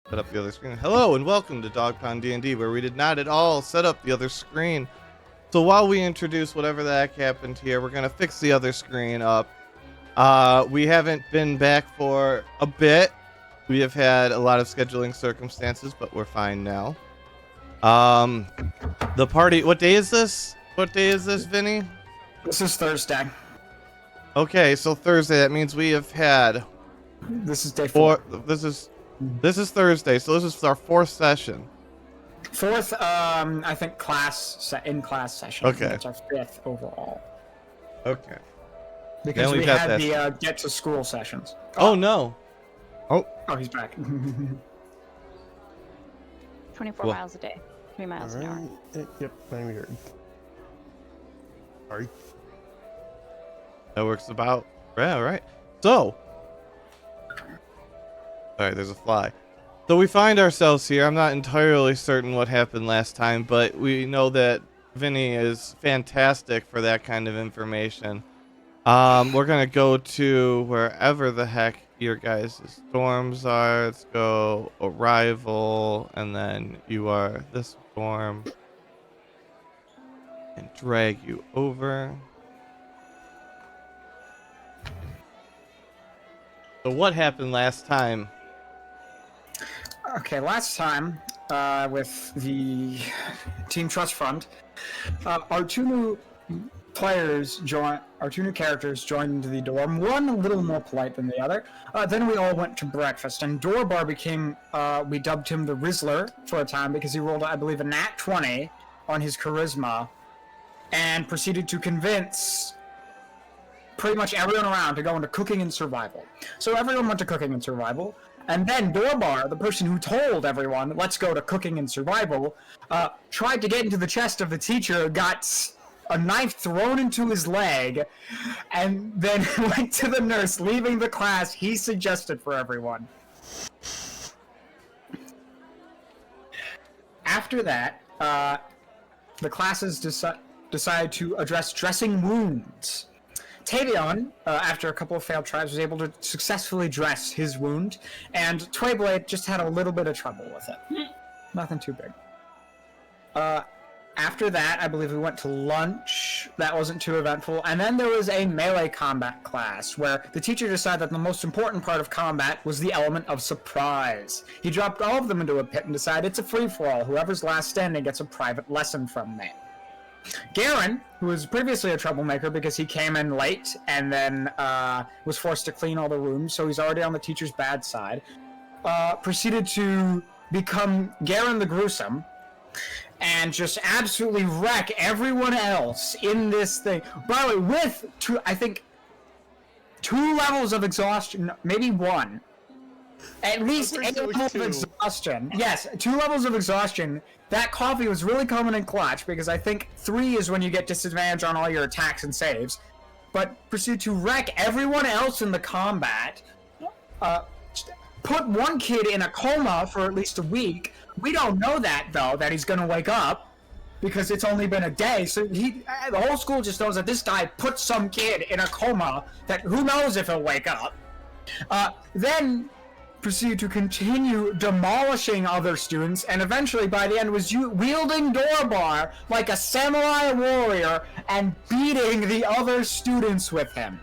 Set up the other screen. Hello and welcome to Dog Pound D&D, where we did not at all set up the other screen. So while we introduce whatever the heck happened here, we're gonna fix the other screen up. We haven't been back for a bit. We have had a lot of scheduling circumstances, but we're fine now. The party. What day is this? What day is this, Vinny? This is Thursday. Okay, so Thursday. That means we have had. This is day 4. This is Thursday, so this is our 4th session. 4th, I think in-class session. Okay. It's our 5th overall. Okay. Because Then we we've got had this. the get-to-school sessions. Oh no. Oh, he's back. 24 Well- miles a day, 3 miles an hour. Yep, I'm here. Sorry. That works about. Yeah, right. So. Alright, there's a fly. So we find ourselves here. I'm not entirely certain what happened last time, but we know that Vinny is fantastic for that kind of information. We're gonna go to wherever the heck your guys' dorms are. Let's go arrival, and then you are this dorm. And drag you over. So what happened last time? Okay, last time, with the Team Trust Fund, our two new characters joined into the dorm, one a little more polite than the other. Then we all went to breakfast, and Dorbar became, we dubbed him the Rizzler for a time because he rolled, I believe, a nat 20 on his charisma, and proceeded to convince pretty much everyone around to go into cooking and survival. So everyone went to cooking and survival, and then Dorbar, the person who told everyone, let's go to cooking and survival, tried to get into the chest of the teacher, got a knife thrown into his leg, and then went to the nurse, leaving the class he suggested for everyone. After that, the classes decided to address dressing wounds. Tavion, after a couple of failed tries, was able to successfully dress his wound, and Twayblade just had a little bit of trouble with it. Nothing too big. After that, I believe we went to lunch. That wasn't too eventful. And then there was a melee combat class, where the teacher decided that the most important part of combat was the element of surprise. He dropped all of them into a pit and decided it's a free-for-all. Whoever's last standing gets a private lesson from me. Garen, who was previously a troublemaker because he came in late and then was forced to clean all the rooms, so he's already on the teacher's bad side, proceeded to become Garen the Gruesome and just absolutely wreck everyone else in this thing. By the way, with, I think, 2 levels of exhaustion, maybe 1. At least 8 levels of exhaustion. Yes, 2 levels of exhaustion. That coffee was really coming in clutch, because I think 3 is when you get disadvantage on all your attacks and saves. But proceed to wreck everyone else in the combat. Put one kid in a coma for at least a week. We don't know that, though, that he's going to wake up, because it's only been a day. So the whole school just knows that this guy put some kid in a coma that who knows if he'll wake up. Then proceeded to continue demolishing other students, and eventually by the end was wielding Dorbar like a samurai warrior and beating the other students with him.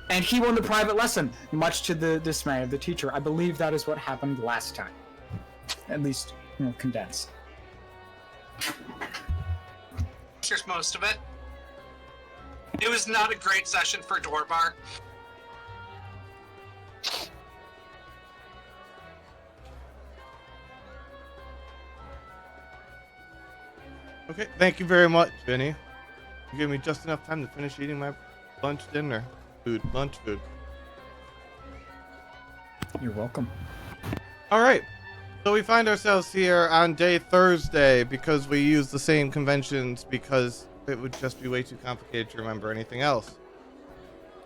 And he won the private lesson, much to the dismay of the teacher. I believe that is what happened last time. At least, condensed. Here's most of it. It was not a great session for Dorbar. Okay, thank you very much, Vinny. You gave me just enough time to finish eating my lunch food. You're welcome. All right, so we find ourselves here on day Thursday because we use the same conventions because it would just be way too complicated to remember anything else.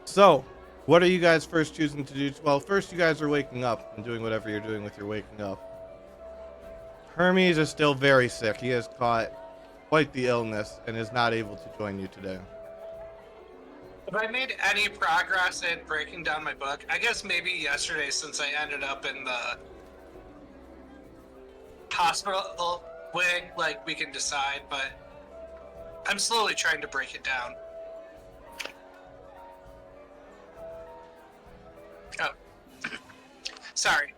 So, what are you guys first choosing to do? Well, first you guys are waking up and doing whatever you're doing with your waking up. Hermes is still very sick. He has caught quite the illness and is not able to join you today. Have I made any progress in breaking down my book? I guess maybe yesterday, since I ended up in the hospital wing, like, we can decide, but I'm slowly trying to break it down. Oh. Sorry.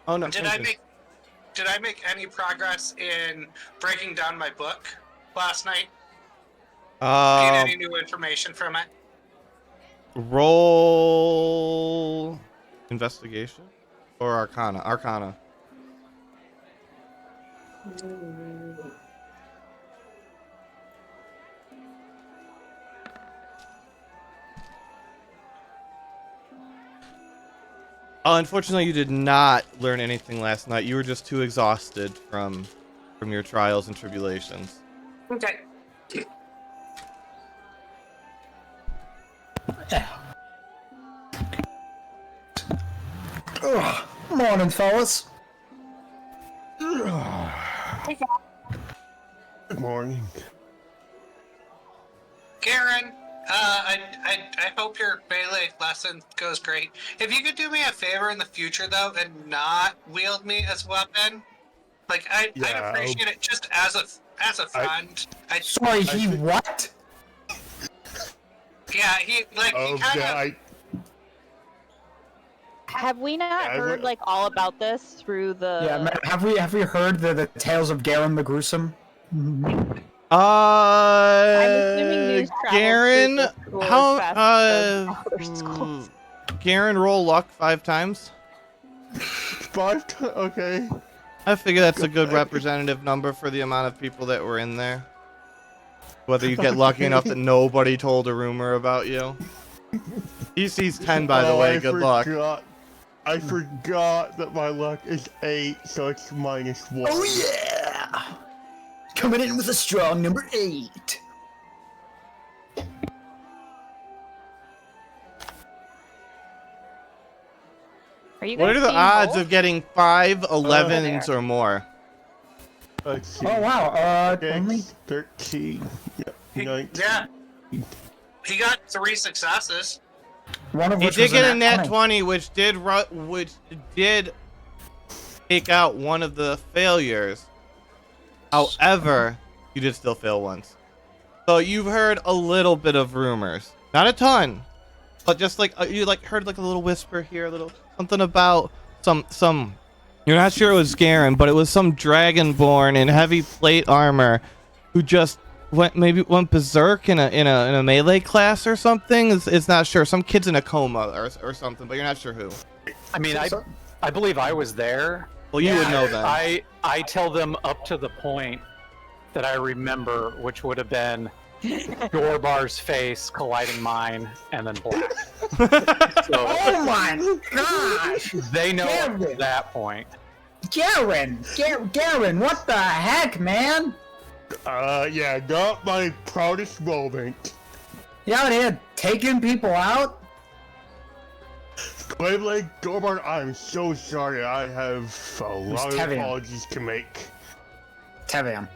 Oh no. Did I make any progress in breaking down my book last night? Gain any new information from it? Roll investigation or Arcana. Arcana. Unfortunately, you did not learn anything last night. You were just too exhausted from your trials and tribulations. Okay. Ugh. Morning, fellas. Good morning. Garen, I hope your melee lesson goes great. If you could do me a favor in the future, though, and not wield me as a weapon, like I'd appreciate it just as a friend. Sorry, he what? Yeah, he kind of. Have we not heard like all about this through the? Yeah, have we heard the tales of Garen the Gruesome? I'm assuming news travels Garen, through the school as how fast as other schools. Garen, roll luck 5 times. 5 times? Okay. I figure that's a good representative number for the amount of people that were in there. Whether you get lucky enough that nobody told a rumor about you. He sees 10, by the way. Good luck. I forgot that my luck is 8, so it's -1. Oh yeah! Coming in with a strong number 8. Are you What guys are the seeing odds both? of getting 5 11s or more? Let's see. Oh wow, only 13. Yep. 19. Yeah. He got 3 successes. one of He which did was get a an nat 20, which did take out one of the failures. However, you did still fail once. So you've heard a little bit of rumors, not a ton, but just like you heard like a little whisper here, a little something about some. You're not sure it was Garen, but it was some dragonborn in heavy plate armor who just went berserk in a melee class or something. It's not sure. Some kid's in a coma or something, but you're not sure who. I mean, I believe I was there. Well, you would know then. I tell them up to the point that I remember, which would have been Dorbar's face colliding mine and then black. So Oh my gosh! they know up Damn to it. that point. Garen, what the heck, man? Yeah, not my proudest moment. You out here taking people out? Glaive Dorbar, I'm so sorry. I have a lot of Tevian. apologies to make. Tevian.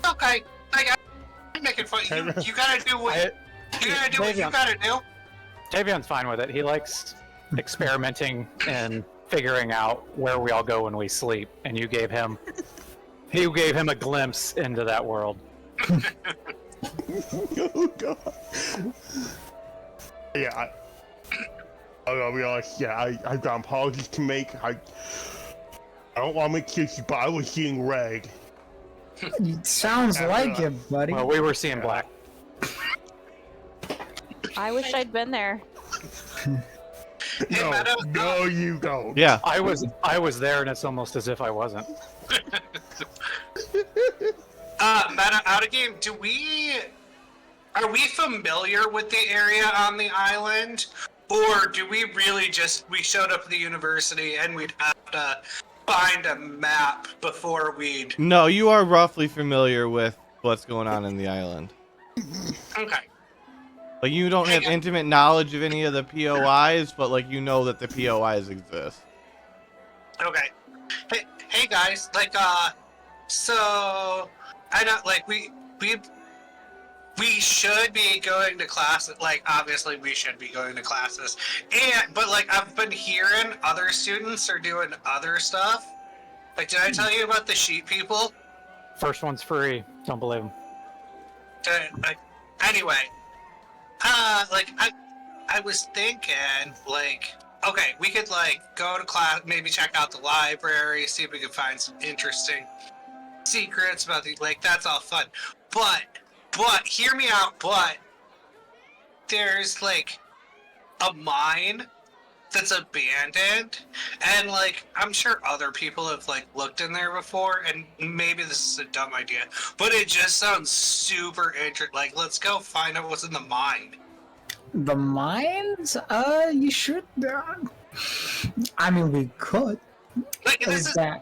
Okay, I'm making fun. You gotta do what you gotta do. Tavion's fine with it. He likes experimenting and figuring out where we all go when we sleep, and you gave him a glimpse into that world. Oh god. Yeah, I'll be honest. Yeah, I've got apologies to make. I don't want to make excuses, but I was seeing red. Sounds like it, buddy. Well, we were seeing black. I wish I'd been there. No, Meadow, no, you don't. Yeah. I was there, and it's almost as if I wasn't. Meta, out of game, are we familiar with the area on the island? Or do we really we showed up at the university and we'd have to find a map before we'd... No, you are roughly familiar with what's going on in the island. Okay. Like, you don't have intimate knowledge of any of the POIs, but, like, you know that the POIs exist. Okay. Hey guys, so I know, we should be going to class. Like, obviously, we should be going to classes, but I've been hearing other students are doing other stuff, Like, did I tell you about the sheep people? First one's free. Don't believe him. Anyway, like, I was thinking, like, okay, we could, like, go to class, maybe check out the library, see if we can find some interesting secrets about the, like, that's all fun. But, hear me out, but there's, like, a mine that's abandoned, and, like, I'm sure other people have, like, looked in there before, and maybe this is a dumb idea, but it just sounds super interesting. Like, let's go find out what's in the mine. The mines? You should. I mean, we could. Like, Would that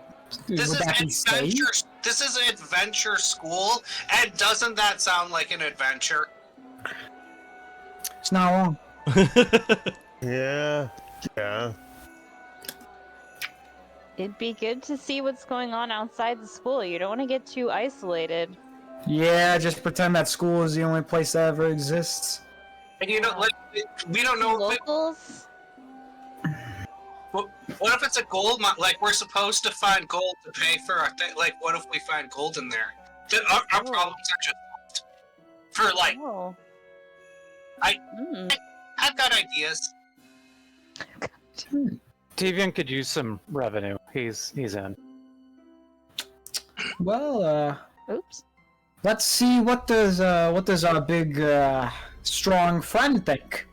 be safe? adventure. This is an adventure school, and doesn't that sound like an adventure? It's not wrong. Yeah. Yeah. It'd be good to see what's going on outside the school. You don't want to get too isolated. Yeah, just pretend that school is the only place that ever exists. And you know, like, we don't know. Locals? What if it's a gold mine? Like, we're supposed to find gold to pay for our thing. Like, what if we find gold in there? Our problems are just solved. For, like, Oh. I've got ideas. Deviant could use some revenue. He's in. Well, Oops. let's see what does our big strong friend think.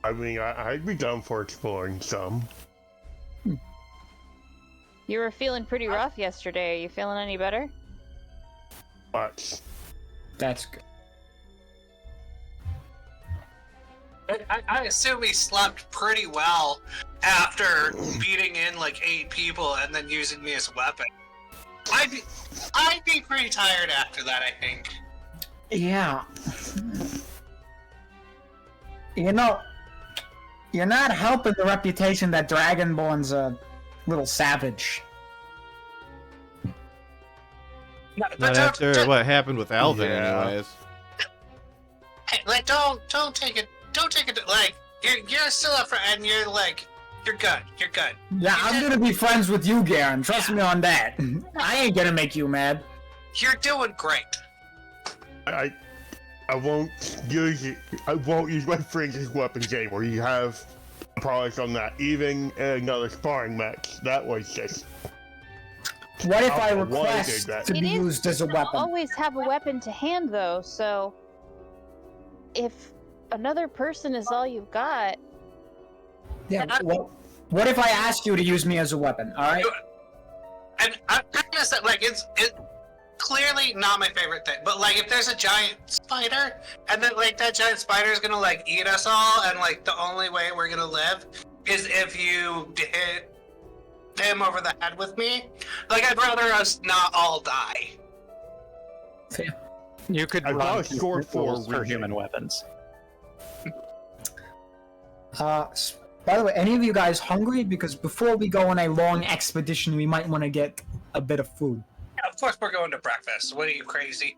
I mean, I'd be down for exploring some. You were feeling pretty rough yesterday. Are you feeling any better? But That's good. I assume he slept pretty well after beating in like 8 people and then using me as a weapon. I'd be pretty tired after that, I think. Yeah. You know, you're not helping the reputation that Dragonborn's a little savage. Not after what happened with Alvin, Yeah. anyways. Hey, like, don't take it. Like, you're still up for, and you're like, you're good. You're good. Yeah, I'm gonna be friends with you, Garen. Trust me on that. I ain't gonna make you mad. You're doing great. I won't use it. I won't use my friends as weapons anymore. You have a promise on that. Even another sparring match. That was just. What if I don't know why I request did that. to be used as a You weapon? always have a weapon to hand, though, so if another person is all you've got, Yeah. What if I ask you to use me as a weapon? All right. And I'm gonna say, like, it's clearly not my favorite thing, but like, if there's a giant spider, and then like that giant spider is gonna like eat us all, and like the only way we're gonna live is if you hit him over the head with me. Like, I'd rather us not all die. You could I've run got a sword for a rules for reason. human weapons. By the way, any of you guys hungry? Because before we go on a long expedition, we might want to get a bit of food. Yeah, of course we're going to breakfast. What are you, crazy?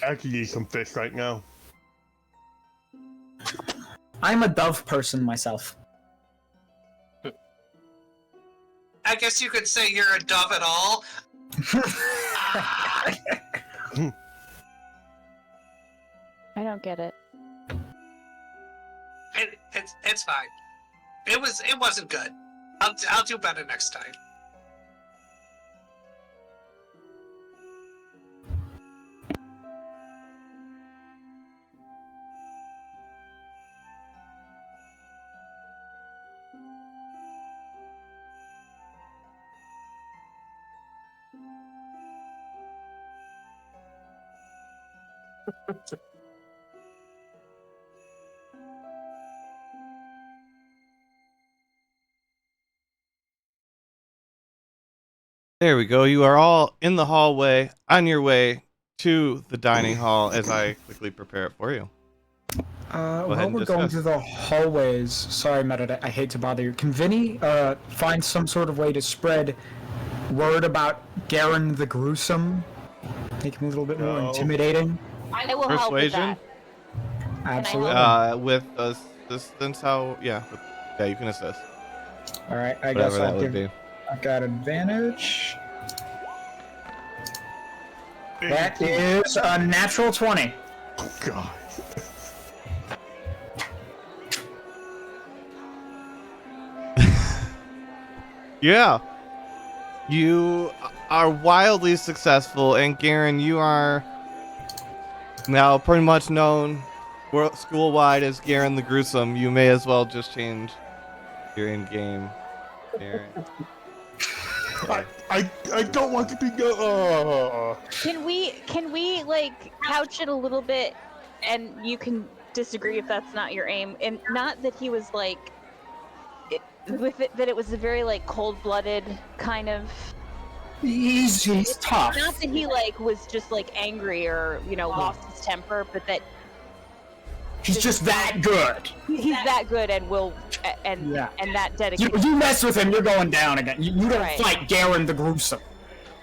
I could use some fish right now. I'm a dove person myself. I guess you could say you're a dove at all. I don't get it. It's fine. It wasn't good. I'll do better next time. There we go. You are all in the hallway on your way to the dining hall as I quickly prepare it for you. While and we're going discuss. through the hallways, sorry, Meta, I hate to bother you. Can Vinny find some sort of way to spread word about Garen the Gruesome? Make him a little bit more No. intimidating? I will help with Persuasion? that. Absolutely. With assistance, how? Yeah, you can assist. All right, I Whatever guess that I'll would give. be. I've got advantage. That is a natural 20. Oh, God. Yeah. You are wildly successful, and Garen, you are now pretty much known school-wide as Garen the Gruesome. You may as well just change your in-game Garen. I don't want to be go. Can we like couch it a little bit, and you can disagree if that's not your aim, and not that he was like with it, that it was a very like cold-blooded kind of. He's tough. Not that he like was just like angry or lost his temper, but that He's just that good. he's that good and will and Yeah. and that dedicated. You mess with him, you're going down again. You don't Right. fight Garen the Gruesome.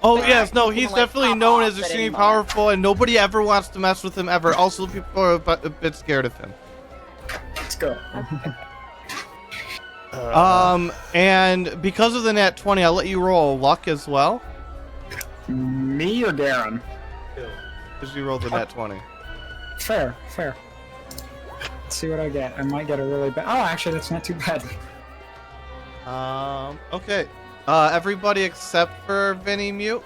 Oh Right. yes, no, You he's can, like, definitely pop known off as at any extremely moment. powerful, and nobody ever wants to mess with him ever. Also, people are a bit scared of him. Let's go. And because of the nat 20, I'll let you roll luck as well. Me or Garen? Because you rolled the nat 20. Fair. Let's see what I get. I might get a really bad. Oh, actually, that's not too bad. Okay. Everybody except for Vinny Mute.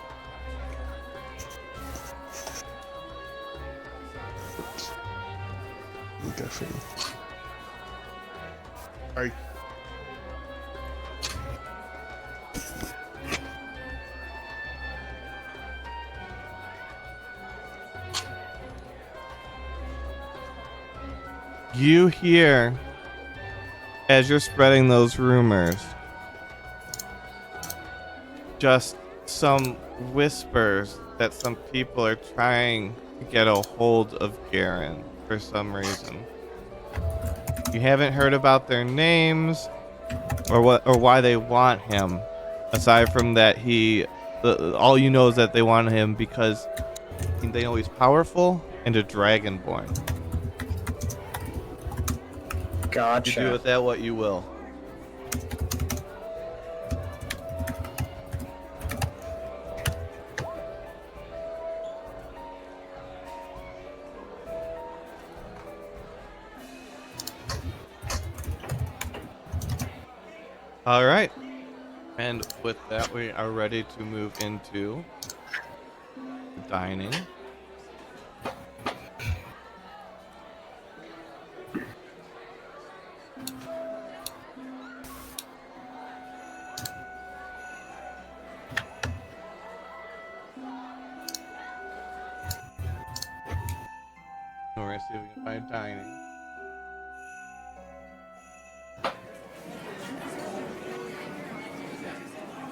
Definitely. Alright. You hear, as you're spreading those rumors, just some whispers that some people are trying to get a hold of Garen for some reason. You haven't heard about their names or why they want him, aside from that all you know is that they want him because they know he's powerful and a dragonborn. Gotcha. You do with that what you will. All right. And with that, we are ready to move into dining. We're gonna see if we can find dining.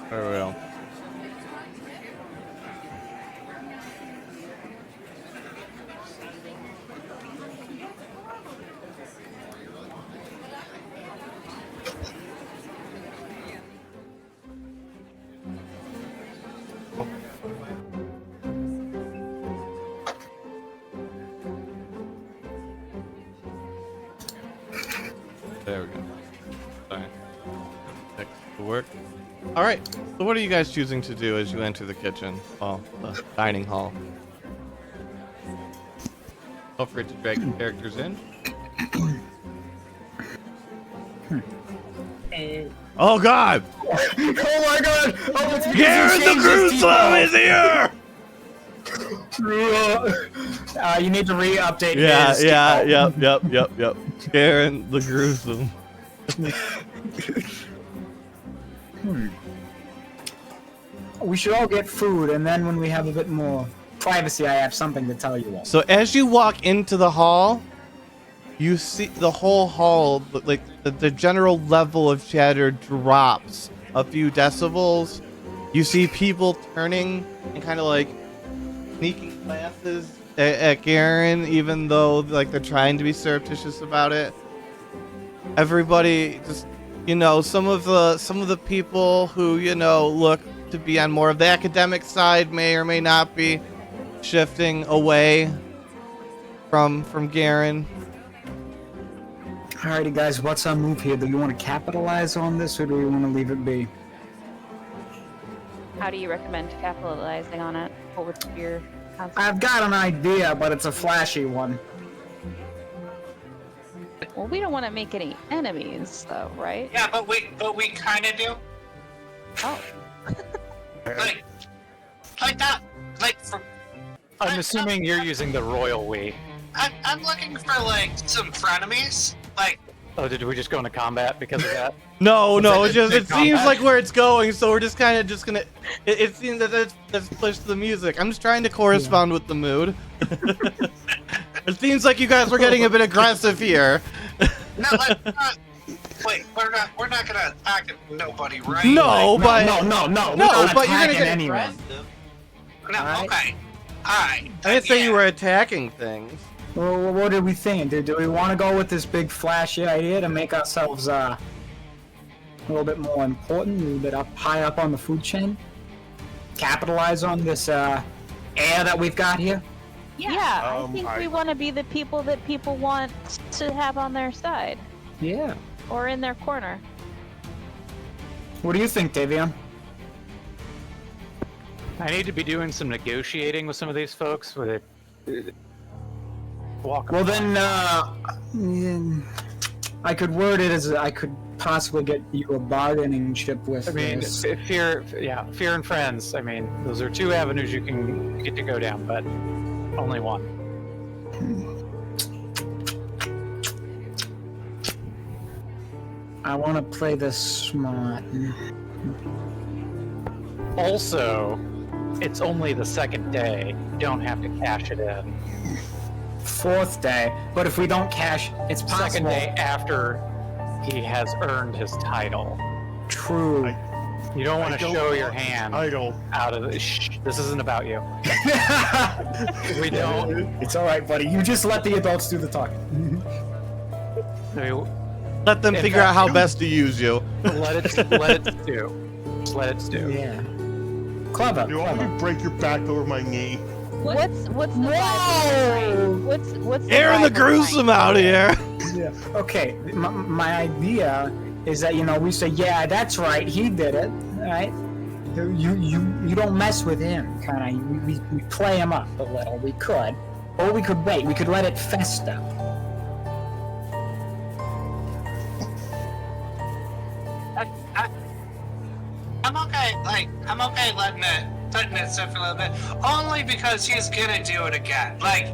There we go. There we go. Sorry. Next to work. All right. So what are you guys choosing to do as you enter the kitchen? Well, the dining hall. Feel free to drag your characters in. Oh God! Oh my god! Oh, it's Garen the Gruesome is here! You need to re-update Yeah, his yeah, default. yep. Garen the Gruesome. We should all get food, and then when we have a bit more privacy, I have something to tell you all. So as you walk into the hall, you see the whole hall, like the general level of chatter drops a few decibels. You see people turning and kind of like sneaking glances at Garen, even though like they're trying to be surreptitious about it. Everybody just, some of the people who, look to be on more of the academic side may or may not be shifting away from Garen. Alrighty, guys, what's our move here? Do you want to capitalize on this, or do we want to leave it be? How do you recommend capitalizing on it? What would your concept? I've got an idea, but it's a flashy one. Well, we don't want to make any enemies, though, right? Yeah, but we kind of do. Oh. Like that. Like for. I'm assuming you're using the royal we. I'm looking for like some frenemies. Like. Oh, did we just go into combat because of that? No, that it seems combat? like where it's going, so we're just kind of just gonna. It seems that let's push the music. I'm just trying to correspond with the mood. It seems like you guys were getting a bit aggressive here. No, wait, we're not gonna attack nobody, right? No, but No, no, we're not but you're gonna attacking get anyone. aggressive. No, Alright. okay. Alright. I didn't say you were attacking things. Well, what did we think? Do we want to go with this big flashy idea to make ourselves a little bit more important, a little bit high up on the food chain? Capitalize on this air that we've got here? Yeah, I Um, think I- we want to be the people that people want to have on their side Yeah. or in their corner. What do you think, Davion? I need to be doing some negotiating with some of these folks. With it. Walk. Well, then, I could word it as I could possibly get you a bargaining chip with I mean, this. fear and friends. I mean, those are two avenues you can get to go down, but only one. I want to play this smart. Also, it's only the second day. You don't have to cash it in. Fourth day, but if we don't cash, it's possible. Second day after he has earned his title. True. You don't want I to don't show want- your hand I don't. out of the. Shh, this isn't about you. We don't. It's all right, buddy. You just let the adults do the talking. I mean, Let them In figure fact, out how best to use you. let it stew. Just let it stew. Yeah. Clever. You want me to break your back over my knee? What's the vibe? What's Aaron the vibe gruesome behind out here. Yeah. Okay. My idea is that we say, yeah, that's right, he did it, right? You don't mess with him, kind of. We play him up a little. We could, or we could wait. We could let it fester. I'm okay. Like I'm okay letting it sit for a little bit, only because he's gonna do it again. Like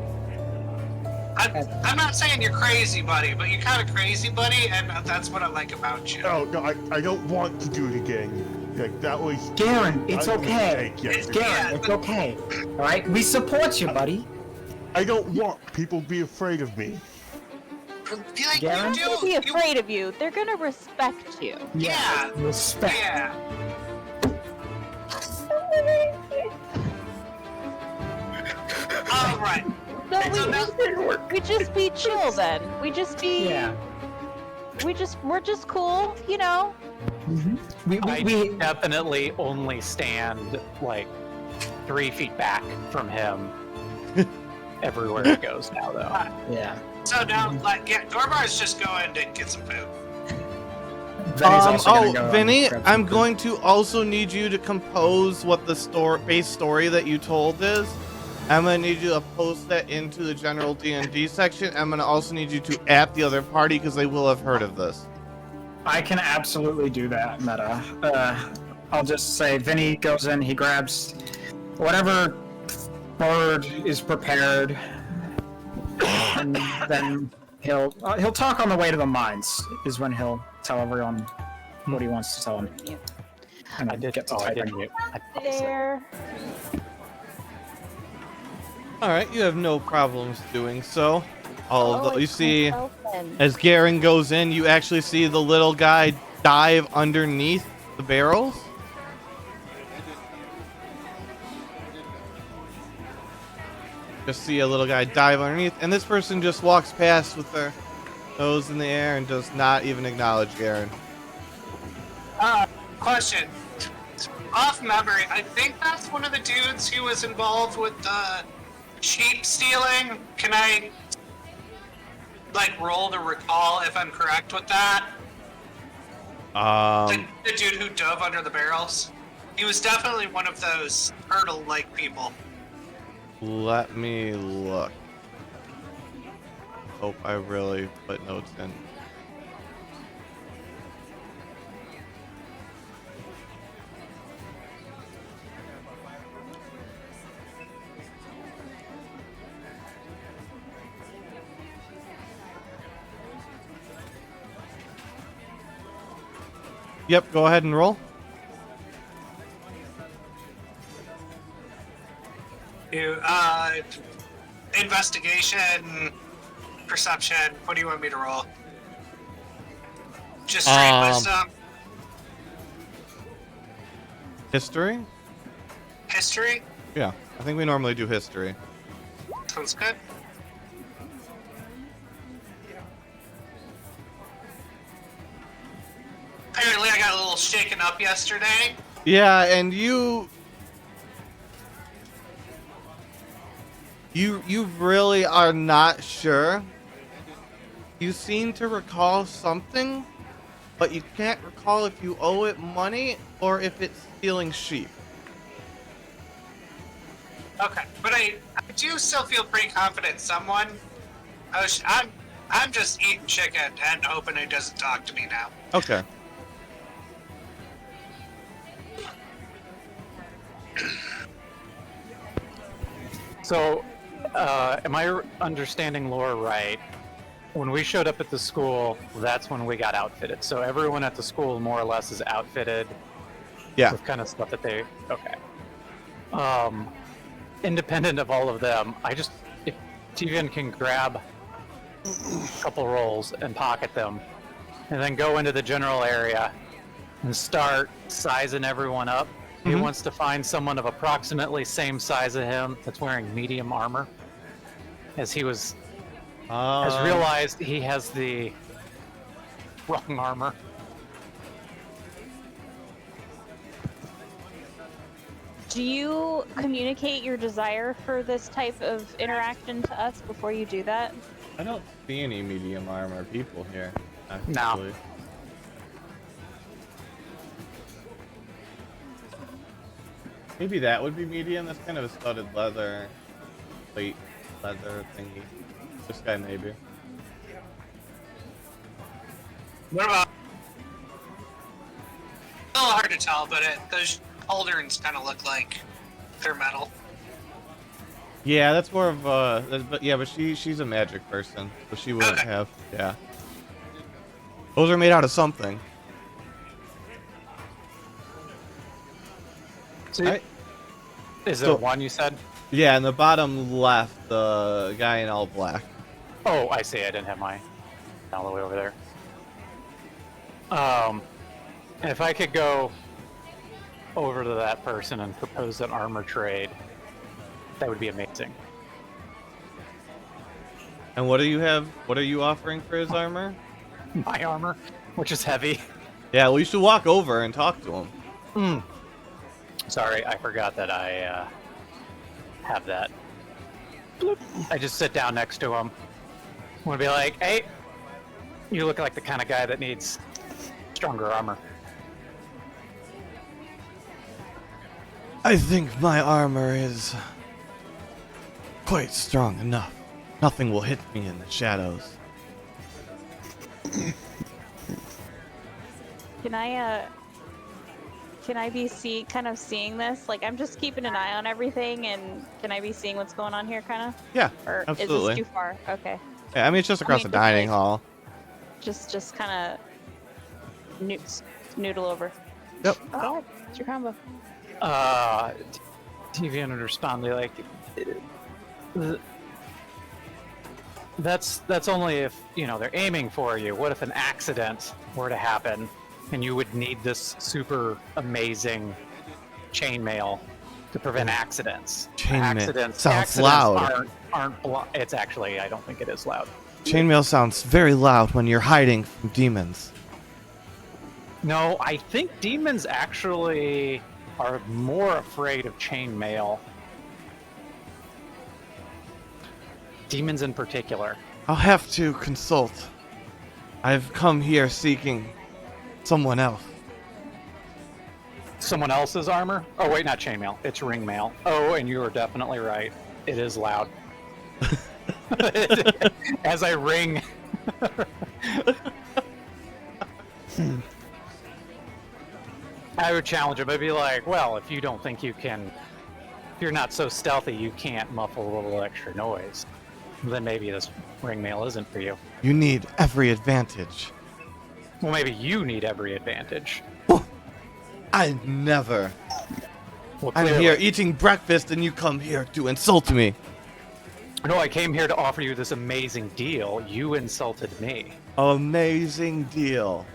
I'm not saying you're crazy, buddy, but you're kind of crazy, buddy, and that's what I like about you. No, I don't want to do it again. Like that was. Garen, it's I was a okay. mistake yesterday. Garen, it's okay. All right, we support you, buddy. I don't want people to be afraid of me. Like, Garen? you They'll do. be You, afraid of you. They're gonna respect you. Yeah. Respect. yeah. All right. No, So we just be chill then. We just be. Yeah. We're just cool, you know. I We definitely only stand like 3 feet back from him everywhere he goes now, though. yeah. So now, like, yeah, Dorbar's just going to get some food. Vinny's also gonna go Vinny, grab some I'm food. going to also need you to compose what the base story that you told is. I'm gonna need you to post that into the general D&D section. I'm gonna also need you to add the other party because they will have heard of this. I can absolutely do that, Meta. I'll just say Vinny goes in, he grabs whatever bird is prepared, and then he'll talk on the way to the mines. Is when he'll tell everyone what he wants to tell them. And I did. get to Oh, I typing. didn't mute. I paused it. There. All right, you have no problems doing so. All of Oh, the, you it's see, myself then. as Garen goes in, you actually see the little guy dive underneath the barrels. Just see a little guy dive underneath, and this person just walks past with their nose in the air and does not even acknowledge Garen. Question. Off memory, I think that's one of the dudes who was involved with the sheep stealing. Can I like roll to recall if I'm correct with that? The dude who dove under the barrels? He was definitely one of those turtle-like people. Let me look. Hope I really put notes in. Yep, go ahead and roll. Investigation, perception. What do you want me to roll? Just straight wisdom. History? History? Yeah, I think we normally do history. Sounds good. Apparently I got a little shaken up yesterday. Yeah, and you really are not sure. You seem to recall something, but you can't recall if you owe it money or if it's stealing sheep. Okay, but I do still feel pretty confident someone. I'm just eating chicken and hoping it doesn't talk to me now. Okay. So, am I understanding lore right? When we showed up at the school, that's when we got outfitted. So everyone at the school more or less is outfitted Yeah. with kind of stuff that they... Okay. Independent of all of them, if Tivian can grab a couple rolls and pocket them, and then go into the general area and start sizing everyone up. He wants to find someone of approximately same size as him that's wearing medium armor, as he has realized he has the wrong armor. Do you communicate your desire for this type of interaction to us before you do that? I don't see any medium armor people here. No. Actually. Maybe that would be medium. That's kind of a studded leather, plate leather thingy. This guy maybe. What about? A little hard to tell, but those pauldrons kind of look like they're metal. Yeah, that's more of but yeah, but she's a magic person, so she wouldn't have. Yeah. Those are made out of something. Is So- it one you said? Yeah, in the bottom left, the guy in all black. Oh, I see. I didn't have my all the way over there. If I could go over to that person and propose an armor trade, that would be amazing. And what do you have? What are you offering for his armor? My armor, which is heavy. Yeah, well, you should walk over and talk to him. Sorry, I forgot that I have that. Bloop. I just sit down next to him. I'm gonna be like, hey, you look like the kind of guy that needs stronger armor. I think my armor is quite strong enough. Nothing will hit me in the shadows. Can I be kind of seeing this? Like, I'm just keeping an eye on everything, and can I be seeing what's going on here, kind of? Yeah, Or absolutely. is this too far? Okay. Yeah, I mean, it's just across the just dining like- hall. Just kind of noodle over. Yep. Oh, it's your combo. Tivian would respond like, that's only if, they're aiming for you. What if an accident were to happen and you would need this super amazing chainmail to prevent accidents? Chainmail. Accidents Sounds loud. It's actually, I don't think it is loud. Chainmail sounds very loud when you're hiding from demons. No, I think demons actually are more afraid of chainmail. Demons in particular. I'll have to consult. I've come here seeking someone else. Someone else's armor? Oh wait, not chainmail. It's ringmail. Oh, and you are definitely right. It is loud. As I ring. I would challenge him. I'd be like, well, if you don't think you can, if you're not so stealthy, you can't muffle a little extra noise, then maybe this ringmail isn't for you. You need every advantage. Well, maybe you need every advantage. I never. Well, I'm clearly. here eating breakfast and you come here to insult me. No, I came here to offer you this amazing deal. You insulted me. Amazing deal.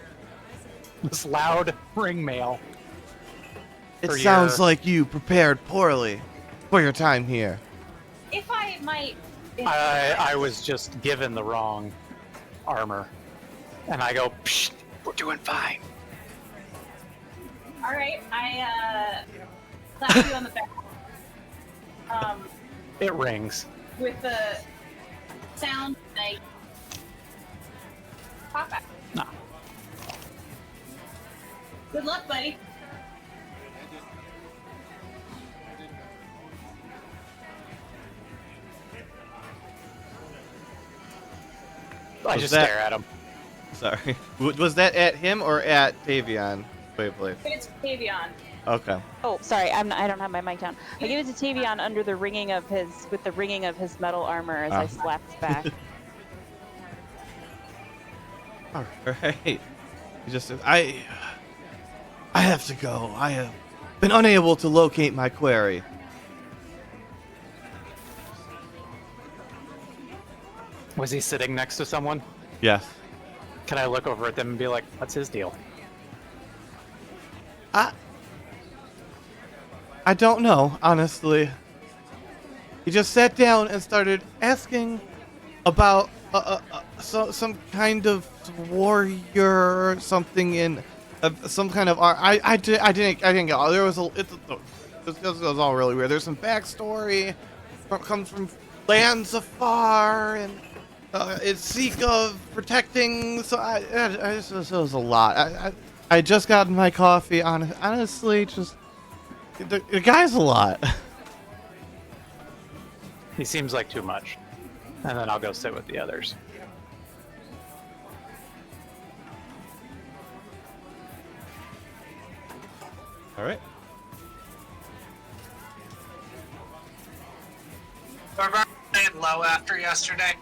This loud ringmail. It For sounds your- like you prepared poorly for your time here. If I might. I was just given the wrong armor. And I go, psh, we're doing fine. All right, I slap you on the back. It rings. With the sound like pop back. No. Good luck, buddy. I Was just that- stare at him. Sorry. Was that at him or at Tavion? Wait, please. It's Tavion. Okay. Oh, sorry, I don't have my mic down. I give it to Tavion under the ringing of his, with the ringing of his metal armor as I slap his back. All right. You just I have to go. I have been unable to locate my quarry. Was he sitting next to someone? Yes. Can I look over at them and be like, what's his deal? I don't know, honestly. He just sat down and started asking about some kind of warrior or something in some kind of art. I didn't get all. There was this was all really weird. There's some backstory comes from lands afar and it's seek of protecting. So it was a lot. I just got my coffee. Honestly, just. The guy's a lot. He seems like too much. And then I'll go sit with the others. All right. Dorbar laying low after yesterday.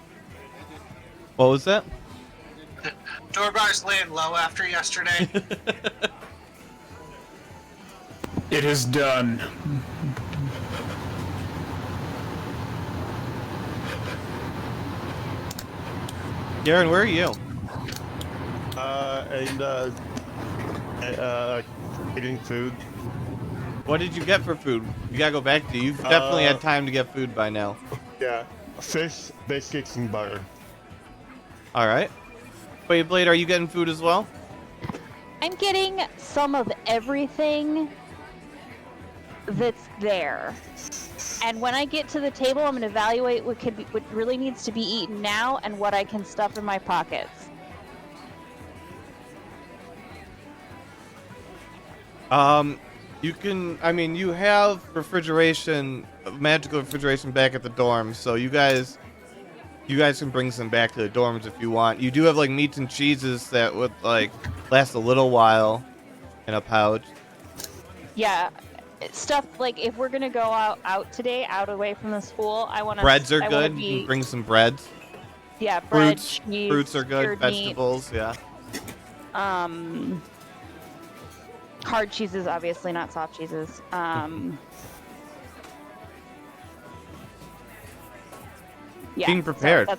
What was that? Dorbar's laying low after yesterday. It is done. Garen, where are you? Eating food. What did you get for food? You gotta go back to. You've definitely had time to get food by now. Yeah, fish, biscuits, and butter. All right. Wait, Blade, are you getting food as well? I'm getting some of everything that's there. And when I get to the table, I'm going to evaluate what really needs to be eaten now and what I can stuff in my pockets. You can. I mean, you have refrigeration, magical refrigeration back at the dorms, so you guys can bring some back to the dorms if you want. You do have like meats and cheeses that would like last a little while in a pouch. Yeah, stuff like if we're gonna go out today, out away from the school, I want to. Breads are good. You can bring some breads. Yeah, bread, Fruits. cheese, Fruits are good. cured meat, Vegetables. Yeah. hard cheeses, obviously not soft cheeses. Yeah, Being prepared. So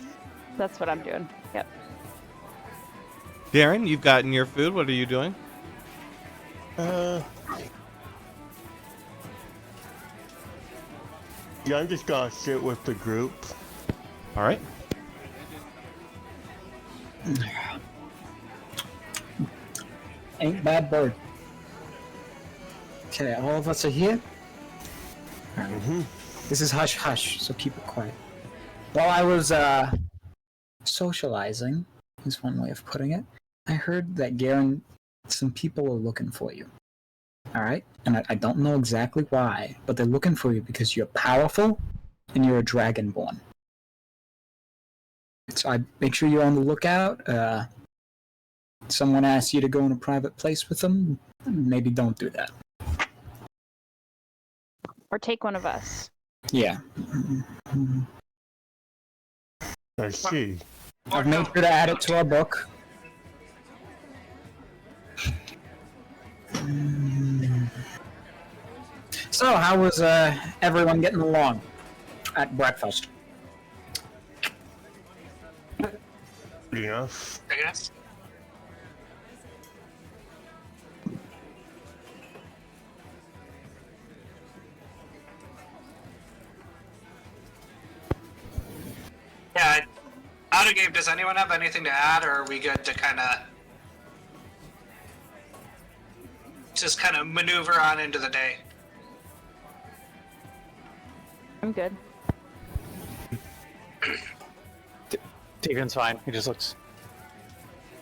that's what I'm doing. Yep. Darren, you've gotten your food. What are you doing? Yeah, I'm just gonna sit with the group. All right. Ain't bad bird. Okay, all of us are here. This is hush hush, so keep it quiet. While I was socializing is one way of putting it. I heard that Garen, some people are looking for you. All right, and I don't know exactly why, but they're looking for you because you're powerful and you're a dragonborn. So I make sure you're on the lookout. Someone asks you to go in a private place with them, maybe don't do that. Or take one of us. Yeah. I see. I've made sure to add it to our book. So, how was everyone getting along at breakfast? Good enough. I guess. Yeah, out of game, does anyone have anything to add, or are we good to kind of just kind of maneuver on into the day? I'm good. Devian's fine. He just looks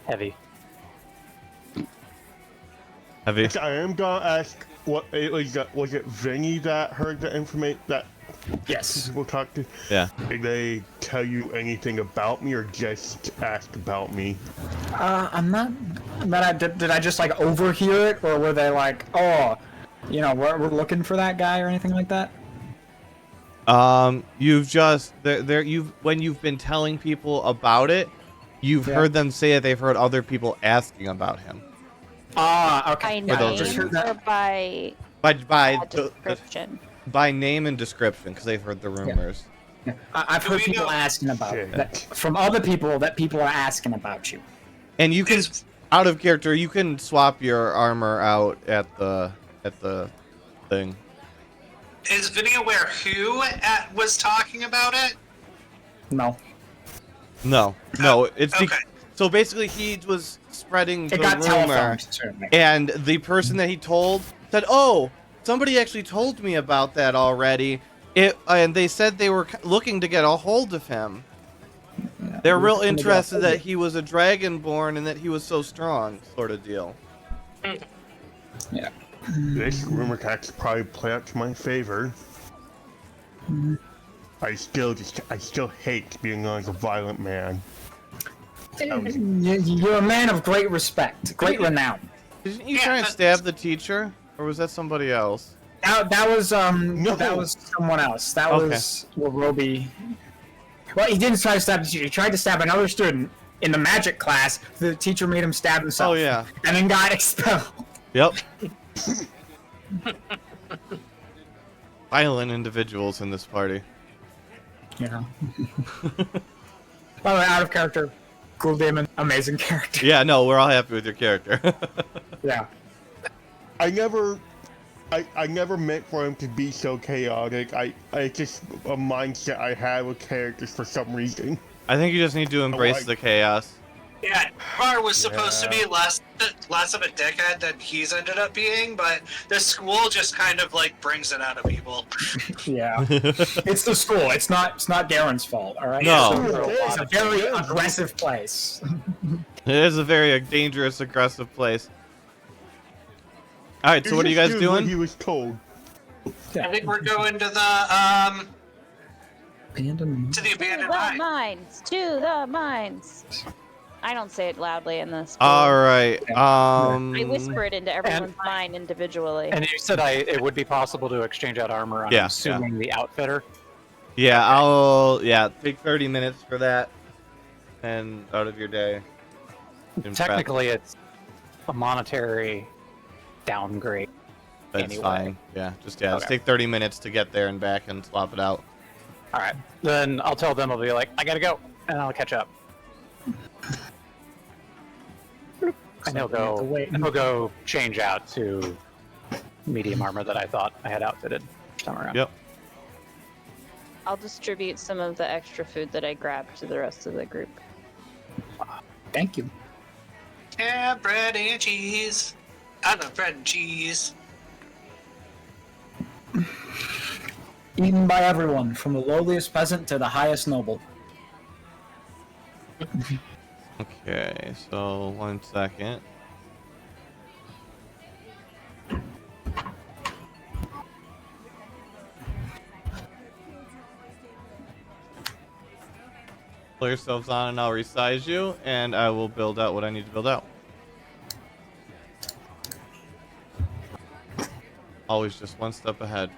heavy. Heavy. I am gonna ask what it was it Vinny that heard the information that Yes. people talked to? Yeah. Did they tell you anything about me or just ask about me? I'm not. Did I just like overhear it, or were they like, oh, we're looking for that guy or anything like that? You've just when you've been telling people about it, you've heard them say that they've heard other people asking about him. Okay. By those name reasons. or by By description? by name and description, because they've heard the rumors. Yeah. I've heard we people know- asking about it. Shit. That, from other people that people are asking about you. And you can, Is- out of character, you can swap your armor out at the thing. Is Vinny aware who was talking about it? No. No, it's Okay. so basically he was spreading the It got rumor, telephoned to me. and the person that he told said, "Oh, somebody actually told me about that already." And they said they were looking to get a hold of him. Yeah. They're real Looking to get a interested hold that of- he was a dragonborn and that he was so strong, sort of deal. Yeah. This rumor tactic probably play out to my favor. I still hate being like a violent man. You're a man of great respect, great renown. Didn't you Yeah, try and that's- stab the teacher, or was that somebody else? That was No. that was someone else. That Okay. was Roby. Well, he didn't try to stab the teacher. He tried to stab another student in the magic class. The teacher made him stab himself. Oh yeah. And then got expelled. Yep. Violent individuals in this party. Yeah. By the way, out of character, Cool Demon, amazing character. Yeah, no, we're all happy with your character. Yeah. I never meant for him to be so chaotic. It's just a mindset I have with characters for some reason. I think you just need to embrace like- the chaos. Yeah, Bar was supposed to be less of a dickhead than he's ended up being, but the school just kind of like brings it out of people. Yeah. It's the school. It's not Darren's fault, alright? No. It's a very aggressive place. It is a very dangerous, aggressive place. All right, so what are you guys Just what doing? he was told. I think we're going to the Abandoned. to the To abandoned the mine. mines! To the mines! I don't say it loudly in this. All right. I whisper it into everyone's mind individually. And you said it would be possible to exchange out armor on, Yeah, I'm assuming, the outfitter. Yeah, I'll take 30 minutes for that, and out of your day. in prep. Technically, it's a monetary downgrade. That's anyway. fine. Yeah, just Okay. take 30 minutes to get there and back and swap it out. All right, then I'll tell them. I'll be like, I gotta go, and I'll catch up. And he'll we have to go. wait. He'll go change out to medium armor that I thought I had outfitted time around. Yep. I'll distribute some of the extra food that I grabbed to the rest of the group. Thank you. Yeah, bread and cheese. I love bread and cheese. Eaten by everyone, from the lowliest peasant to the highest noble. Okay, so 1 second. Pull yourselves on and I'll resize you, and I will build out what I need to build out. Always just one step ahead.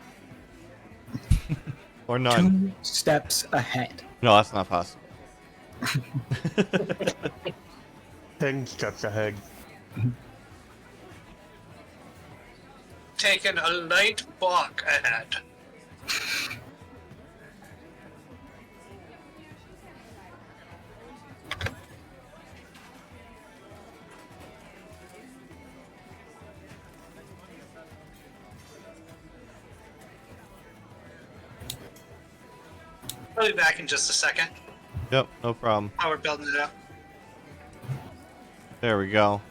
Or none. 2 steps ahead. No, that's not possible. 10 steps ahead. Taking a light walk ahead. I'll be back in just a second. Yep, no problem. While we're building it up. There we go.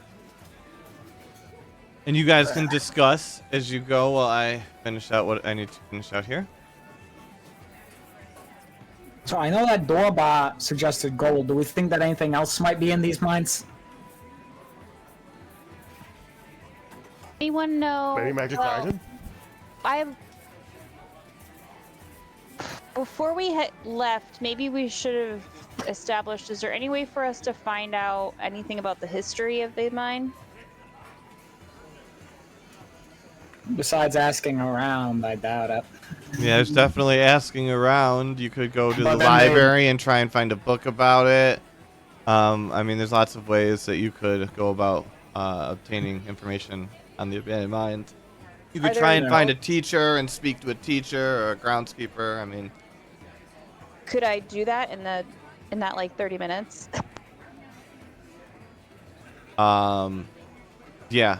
And you guys can discuss as you go while I finish out what I need to finish out here. So I know that Dorba suggested gold. Do we think that anything else might be in these mines? Anyone know? Any magic item? Before we had left, maybe we should have established, is there any way for us to find out anything about the history of the mine? Besides asking around, I doubt it. Yeah, there's definitely asking around. You could go to the But then library and try and find a book about it. I mean, there's lots of ways that you could go about obtaining information on the abandoned mines. You could Are try there- and find a teacher and speak to a teacher or a groundskeeper. I mean, Could I do that in that like 30 minutes? yeah,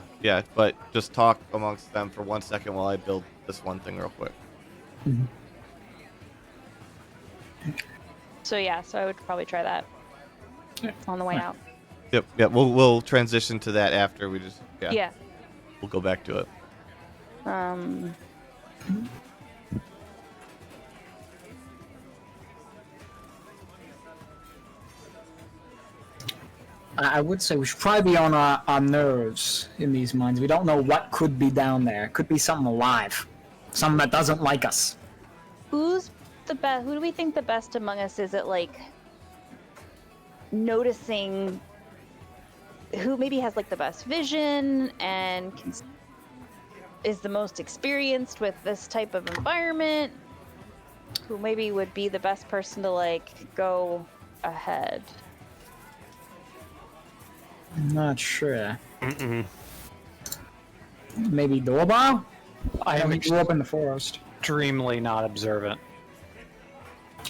but just talk amongst them for 1 second while I build this one thing real quick. So I would probably try that on the way out. Yep, we'll transition to that after we just Yeah. we'll go back to it. I would say we should probably be on our nerves in these mines. We don't know what could be down there. It could be something alive. Something that doesn't like us. Who's the best? Who do we think the best among us is at like noticing? Who maybe has like the best vision and is the most experienced with this type of environment? Who maybe would be the best person to like go ahead? I'm not sure. Maybe Dorba? I am grew up in the forest. extremely not observant.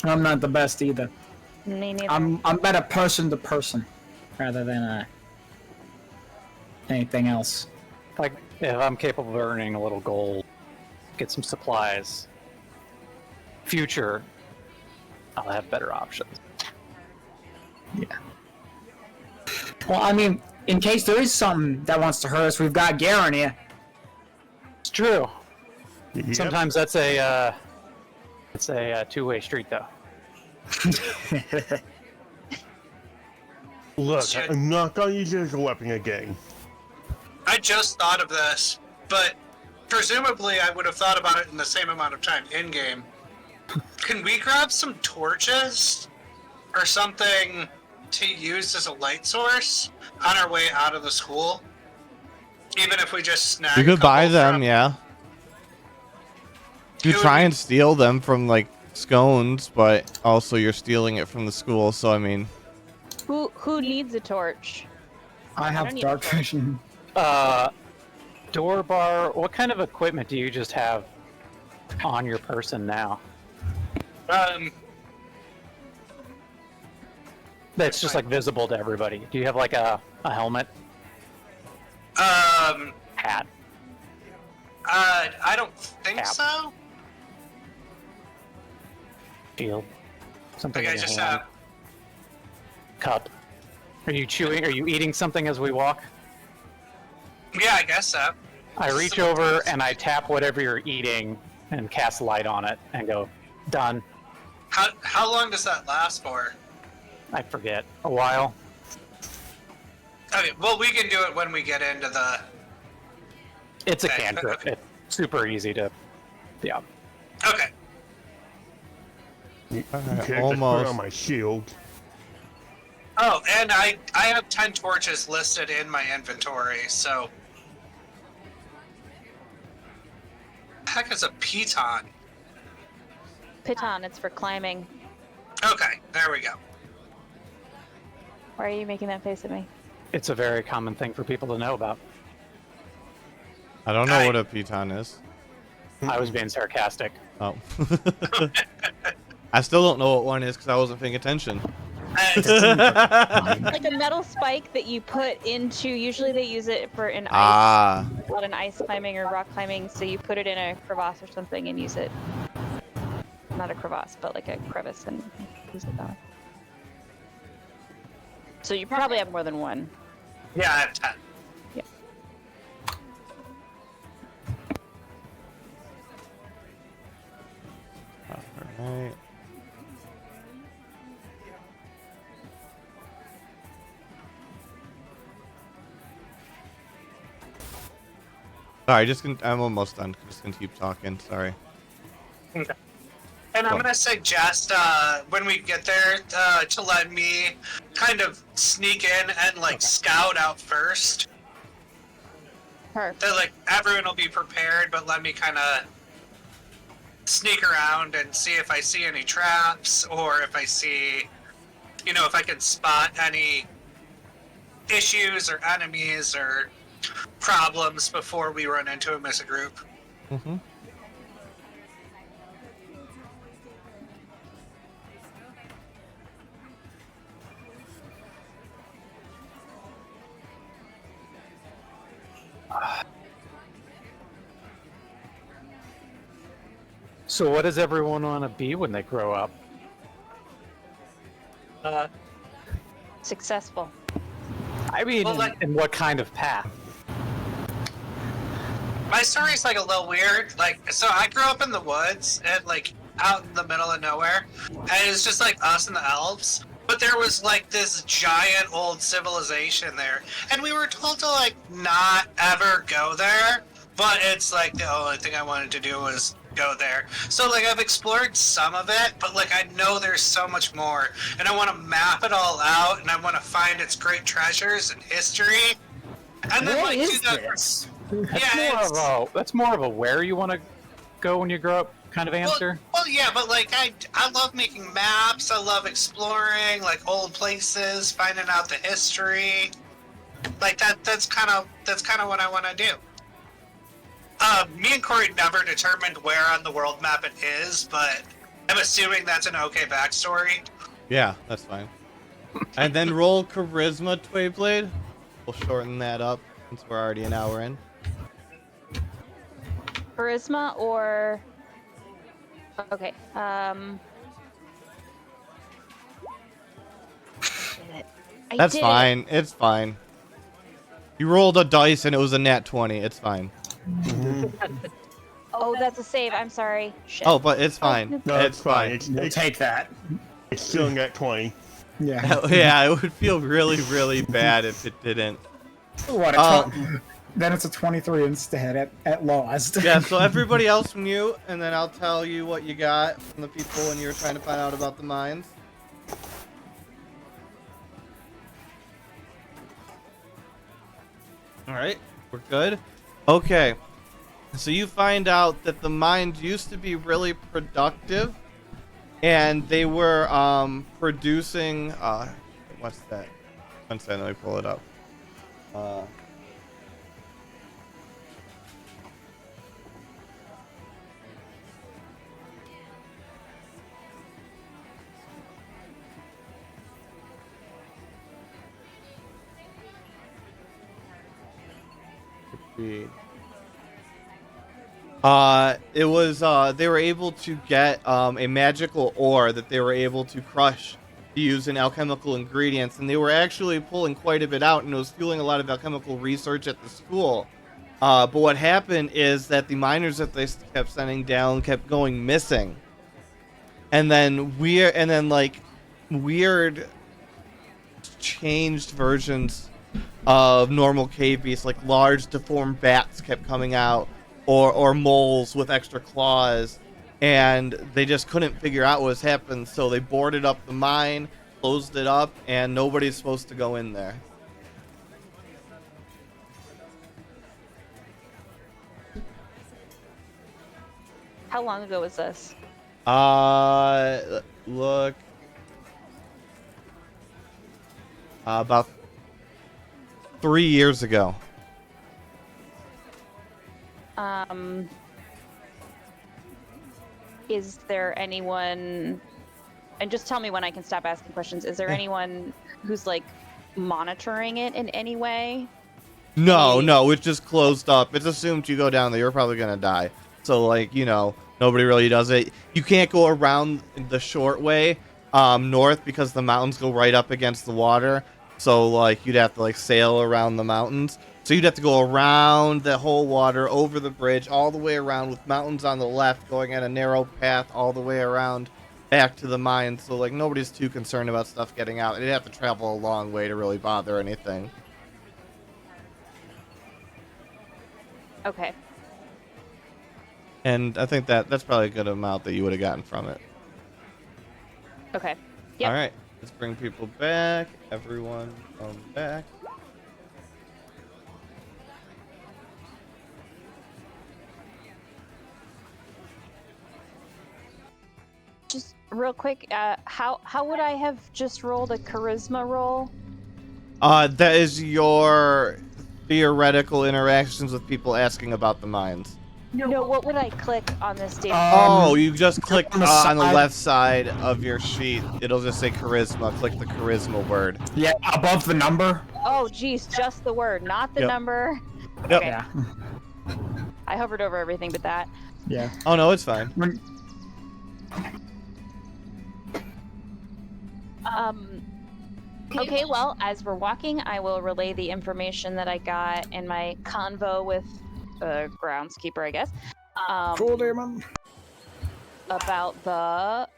I'm not the best either. Me neither. I'm better person to person rather than anything else. Like, if I'm capable of earning a little gold, get some supplies, future, I'll have better options. Yeah. Well, I mean, in case there is something that wants to hurt us, we've got Garen here. It's true. Yep. Sometimes that's a two-way street, though. Look, Shit. I'm not gonna use it as a weapon again. I just thought of this, but presumably I would have thought about it in the same amount of time in-game. Can we grab some torches or something to use as a light source on our way out of the school? Even if we just snag You a could buy couple them, from- yeah. You It would try be- and steal them from like scones, but also you're stealing it from the school. So I mean, Who needs a torch? I have don't need dark a torch. vision. Door bar, what kind of equipment do you just have on your person now? That's just like visible to everybody. Do you have like a helmet, hat? I don't think Cap. so. Shield, something Like I in your just hand. have. Cup. Are you chewing? Are you eating something as we walk? Yeah, I guess so. I reach Some over things. and I tap whatever you're eating and cast light on it and go, done. How long does that last for? I forget, a while. Okay, well, we can do it when we get into the... It's a Okay. cantrip. It's super easy to, yeah. Okay. Alright, Okay, just put it almost. on my shield. Oh, and I have 10 torches listed in my inventory, so... Heck is a piton? Piton, it's for climbing. Okay, there we go. Why are you making that face at me? It's a very common thing for people to know about. I don't know what a piton is. I was being sarcastic. Oh. I still don't know what one is because I wasn't paying attention. Like a metal spike that you put into, usually they use it for an ice, a lot in ice climbing or rock climbing, so you put it in a crevasse or something and use it. Not a crevasse, but like a crevice and use it that way. So you probably have more than one. Yeah, I have 10. Yeah. Alright. Sorry, I'm almost done. Just gonna keep talking. Sorry. Okay. And I'm gonna suggest when we get there to let me kind of sneak in and like scout out first. Perfect. That like everyone will be prepared, but let me kind of sneak around and see if I see any traps or if I see, if I can spot any issues or enemies or problems before we run into them as a group. Mm-hmm. So what does everyone want to be when they grow up? Successful. I mean, Well, like- in what kind of path? My story's like a little weird. Like, so I grew up in the woods and like out in the middle of nowhere, and it's just like us and the elves. But there was like this giant old civilization there, and we were told to like not ever go there. But it's like the only thing I wanted to do was go there. So like I've explored some of it, but like I know there's so much more, and I want to map it all out, and I want to find its great treasures and history. And then What like is do that. this? That's more of a where you want to go when you grow up kind of answer. Well, yeah, but like I love making maps. I love exploring like old places, finding out the history. Like that's kind of what I want to do. Me and Corey never determined where on the world map it is, but I'm assuming that's an okay backstory. Yeah, that's fine. And then roll Charisma, Twayblade. We'll shorten that up since we're already an hour in. Charisma or... Okay, That's fine. It's fine. You rolled a dice and it was a nat 20. It's fine. Oh, that's a save. I'm sorry. Shit. Oh, but it's fine. No, it's fine. We'll take that. It's still at 20. Yeah. Yeah, it would feel really, really bad if it didn't. What then it's a 23 instead at lowest. Yeah, so everybody else mute, and then I'll tell you what you got from the people when you were trying to find out about the mines. Alright, we're good. Okay, so you find out that the mines used to be really productive, and they were producing, what's that? One second, let me pull it up. It was they were able to get a magical ore that they were able to crush to use in alchemical ingredients, and they were actually pulling quite a bit out, and it was fueling a lot of alchemical research at the school. But what happened is that the miners that they kept sending down kept going missing, and then weird changed versions of normal cave beasts, like large deformed bats kept coming out, or moles with extra claws, and they just couldn't figure out what was happening, so they boarded up the mine, closed it up, and nobody's supposed to go in there. How long ago was this? Look. About 3 years ago. Is there anyone, and just tell me when I can stop asking questions, is there anyone who's like monitoring it in any way? No, it's just closed up. It's assumed you go down there, you're probably gonna die. So, like, you know, nobody really does it. You can't go around the short way north because the mountains go right up against the water. So, like, you'd have to, like, sail around the mountains. So you'd have to go around the whole water, over the bridge, all the way around with mountains on the left, going at a narrow path all the way around back to the mine. So, like, nobody's too concerned about stuff getting out. They'd have to travel a long way to really bother anything. Okay. And I think that's probably a good amount that you would have gotten from it. Okay. Yep. All right, let's bring people back. Everyone come back. Just real quick, how would I have just rolled a charisma roll? That is your theoretical interactions with people asking about the mines. No, what would I click on this data? Oh, you just click on the on the side. left side of your sheet. It'll just say charisma. Click the charisma word. Yeah, above the number. Oh, geez, just the word, not the Yep. number. Yep. Okay. Yeah. I hovered over everything but that. Yeah. Oh no, it's fine. When- Okay, well, as we're walking, I will relay the information that I got in my convo with groundskeeper, I guess. Cool, Damon. About the...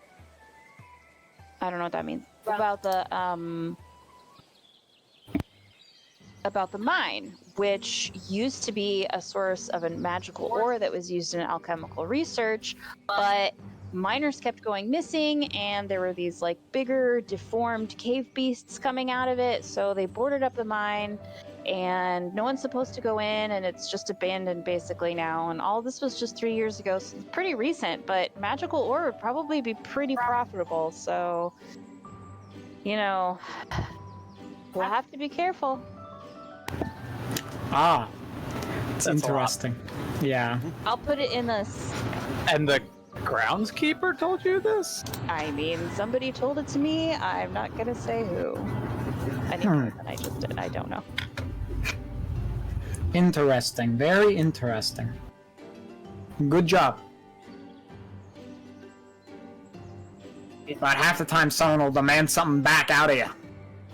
I don't know what that means. About the mine, which used to be a source of a magical ore that was used in alchemical research, but miners kept going missing, and there were these like bigger deformed cave beasts coming out of it, so they boarded up the mine, and no one's supposed to go in, and it's just abandoned basically now. And all this was just 3 years ago, so it's pretty recent, but magical ore would probably be pretty profitable, so you know, we'll have to be careful. Ah, it's That's a lot. interesting. Yeah. I'll put it in this. And the groundskeeper told you this? I mean, somebody told it to me. I'm not gonna say who. Any more than I just did. I don't know. Interesting. Very interesting. Good job. About half the time, someone will demand something back out of you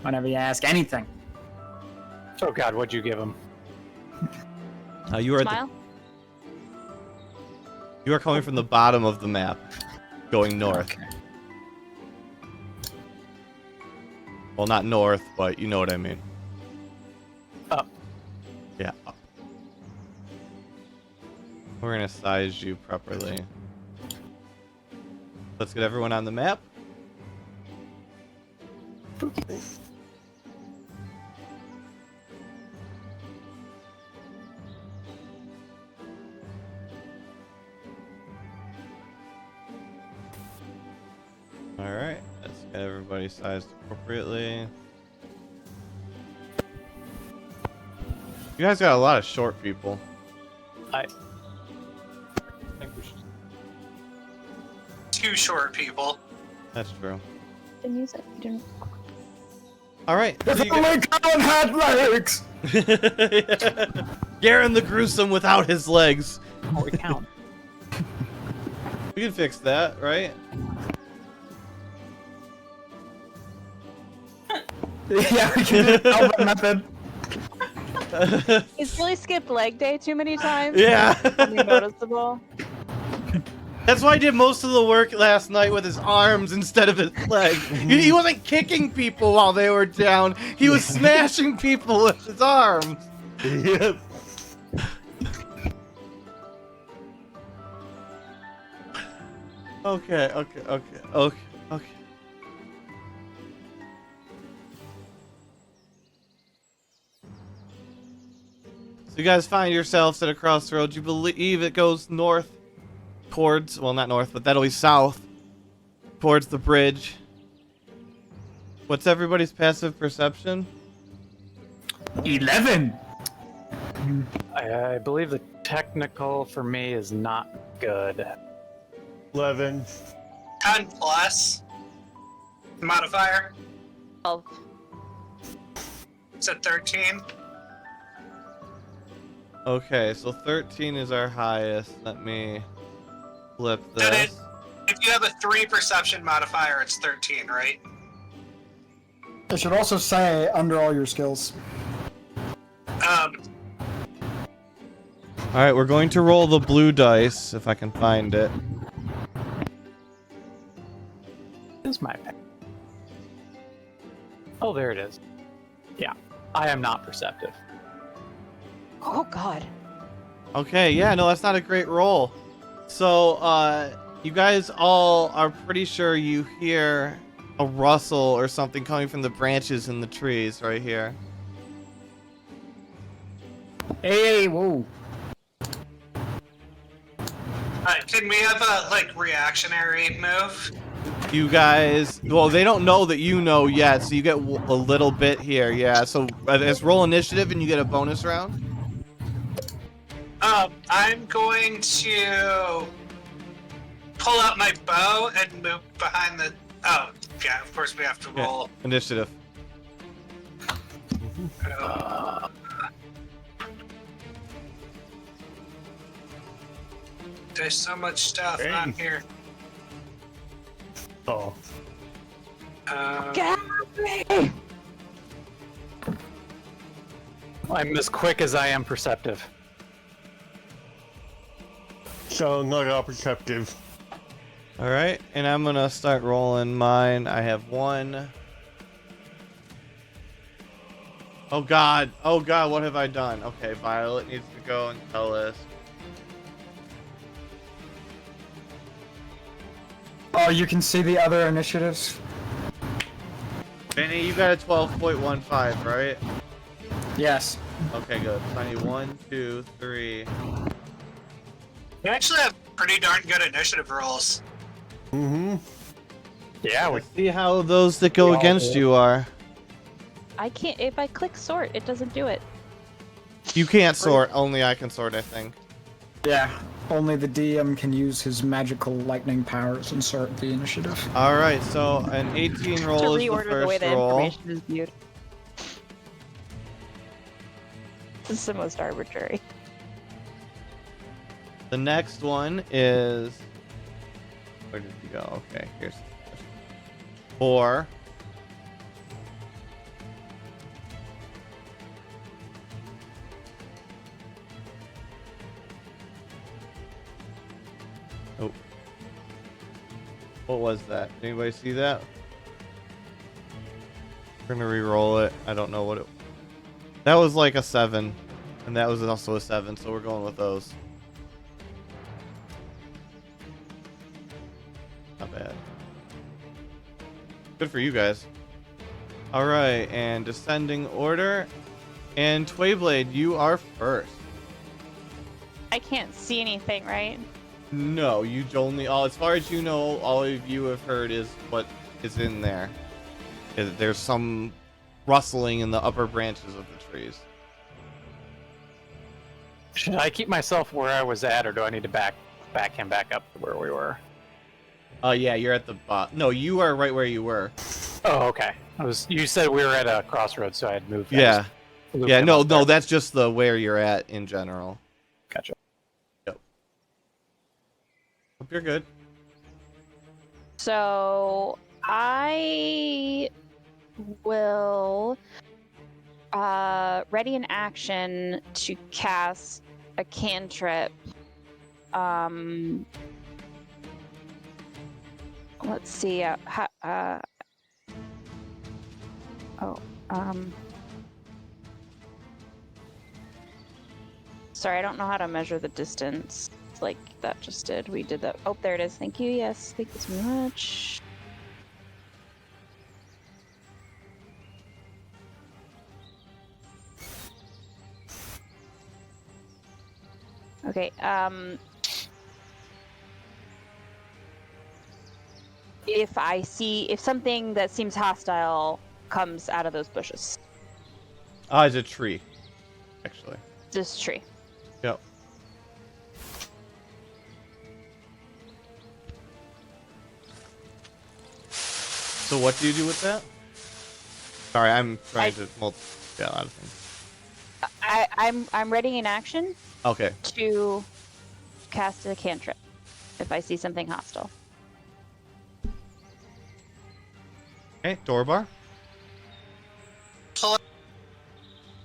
whenever you ask anything. Oh god, what'd you give him? You are Smile. you are coming from the bottom of the map, going north. Okay. Well, not north, but you know what I mean. Up. Yeah, up. We're gonna size you properly. Let's get everyone on the map. Alright, let's get everybody sized appropriately. You guys got a lot of short people. I think we should. Two short people. That's true. Didn't use it. You didn't. Alright, so If you only Colin had legs! Garen the Gruesome without his legs. Holy count. We can fix that, right? Yeah, we can do the Albert method. He's really skipped leg day too many times. Yeah. It's really noticeable. That's why I did most of the work last night with his arms instead of his legs. He wasn't kicking people while they were down. He was smashing people with his arms. Yep. Okay. So you guys find yourselves at a crossroads. You believe it goes north towards, well, not north, but that'll be south towards the bridge. What's everybody's passive perception? 11. I believe the technical for me is not good. 11. 10 plus. Modifier. 12. It's at 13. Okay, so 13 is our highest. Let me flip That this. is- If you have a 3 perception modifier, it's 13, right? It should also say under all your skills. Um, All right, we're going to roll the blue dice if I can find it. This is my pick. Oh, there it is. Yeah, I am not perceptive. Oh God. Okay, yeah, no, that's not a great roll. So, you guys all are pretty sure you hear a rustle or something coming from the branches in the trees right here. Hey, whoa. can we have a reactionary move? You guys, well, they don't know that you know yet, so you get a little bit here, yeah. So, let's roll initiative and you get a bonus round. I'm going to pull out my bow and move behind the. Oh, yeah. Of course, we have to Yeah, roll. initiative. There's so much stuff Dang. on here. Oh. Get me! I'm as quick as I am perceptive. So not all perceptive. All right, and I'm gonna start rolling mine. I have one. Oh God, what have I done? Okay, Violet needs to go and tell us. Oh, you can see the other initiatives? Benny, you got a 12.15, right? Yes. Okay, good. So I need 1, 2, 3. You actually have pretty darn good initiative rolls. Mm-hmm. Yeah, we Let's see how those that go We all against do. you are. I can't. If I click sort, it doesn't do it. You can't sort. Only I can sort, I think. Yeah. Only the DM can use his magical lightning powers and sort the initiative. All right, so an 18 To roll is the reorder the way first the roll. information is viewed. This is the most arbitrary. The next one is. Where did you go? Okay, here's 4. Oh. What was that? Anybody see that? We're gonna re-roll it. I don't know what it. That was like a 7, and that was also a 7. So we're going with those. Not bad. Good for you guys. All right, and descending order, and Twayblade, you are first. I can't see anything, right? No, you only all as far as you know, all of you have heard is what is in there. There's some rustling in the upper branches of the trees. should I keep myself where I was at, or do I need to back him back up to where we were? Yeah, you're at the bottom. No, you are right where you were. Oh, okay. You said we were at a crossroads, so I had moved. I Yeah. just looped Yeah, him no, up there. that's just the where you're at in general. Gotcha. Yep. Hope you're good. So I will ready an action to cast a cantrip let's see. Sorry, I don't know how to measure the distance like that just did. We did that. Oh, there it is. Thank you. Yes, thank you so much. Okay, if something that seems hostile comes out of those bushes. It's a tree, actually. This tree. Yep. So what do you do with that? Sorry, I'm trying to multitask a lot of things. I'm ready in action Okay. to cast a cantrip if I see something hostile. Okay, Dorbar.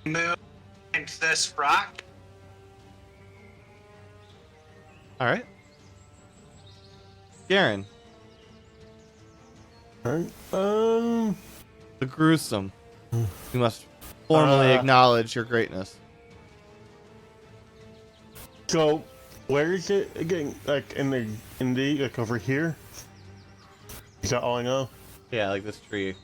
Move into this rock. All right. Garen, Alright. the gruesome. You must formally acknowledge your greatness. So, where is it again? Like in the like over here? Is that all I know? Yeah, like this tree.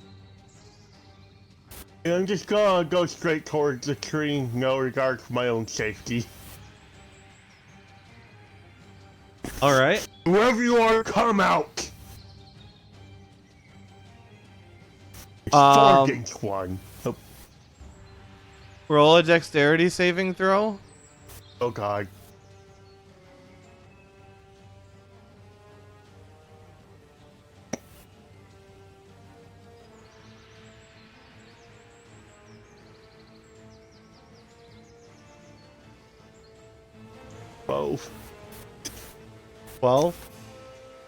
Yeah, I'm just gonna go straight towards the tree, no regard for my own safety. All right. Whoever you are, come out! It's Um, 4 against 1. Oh, Roll a dexterity saving throw. oh god. Both. 12.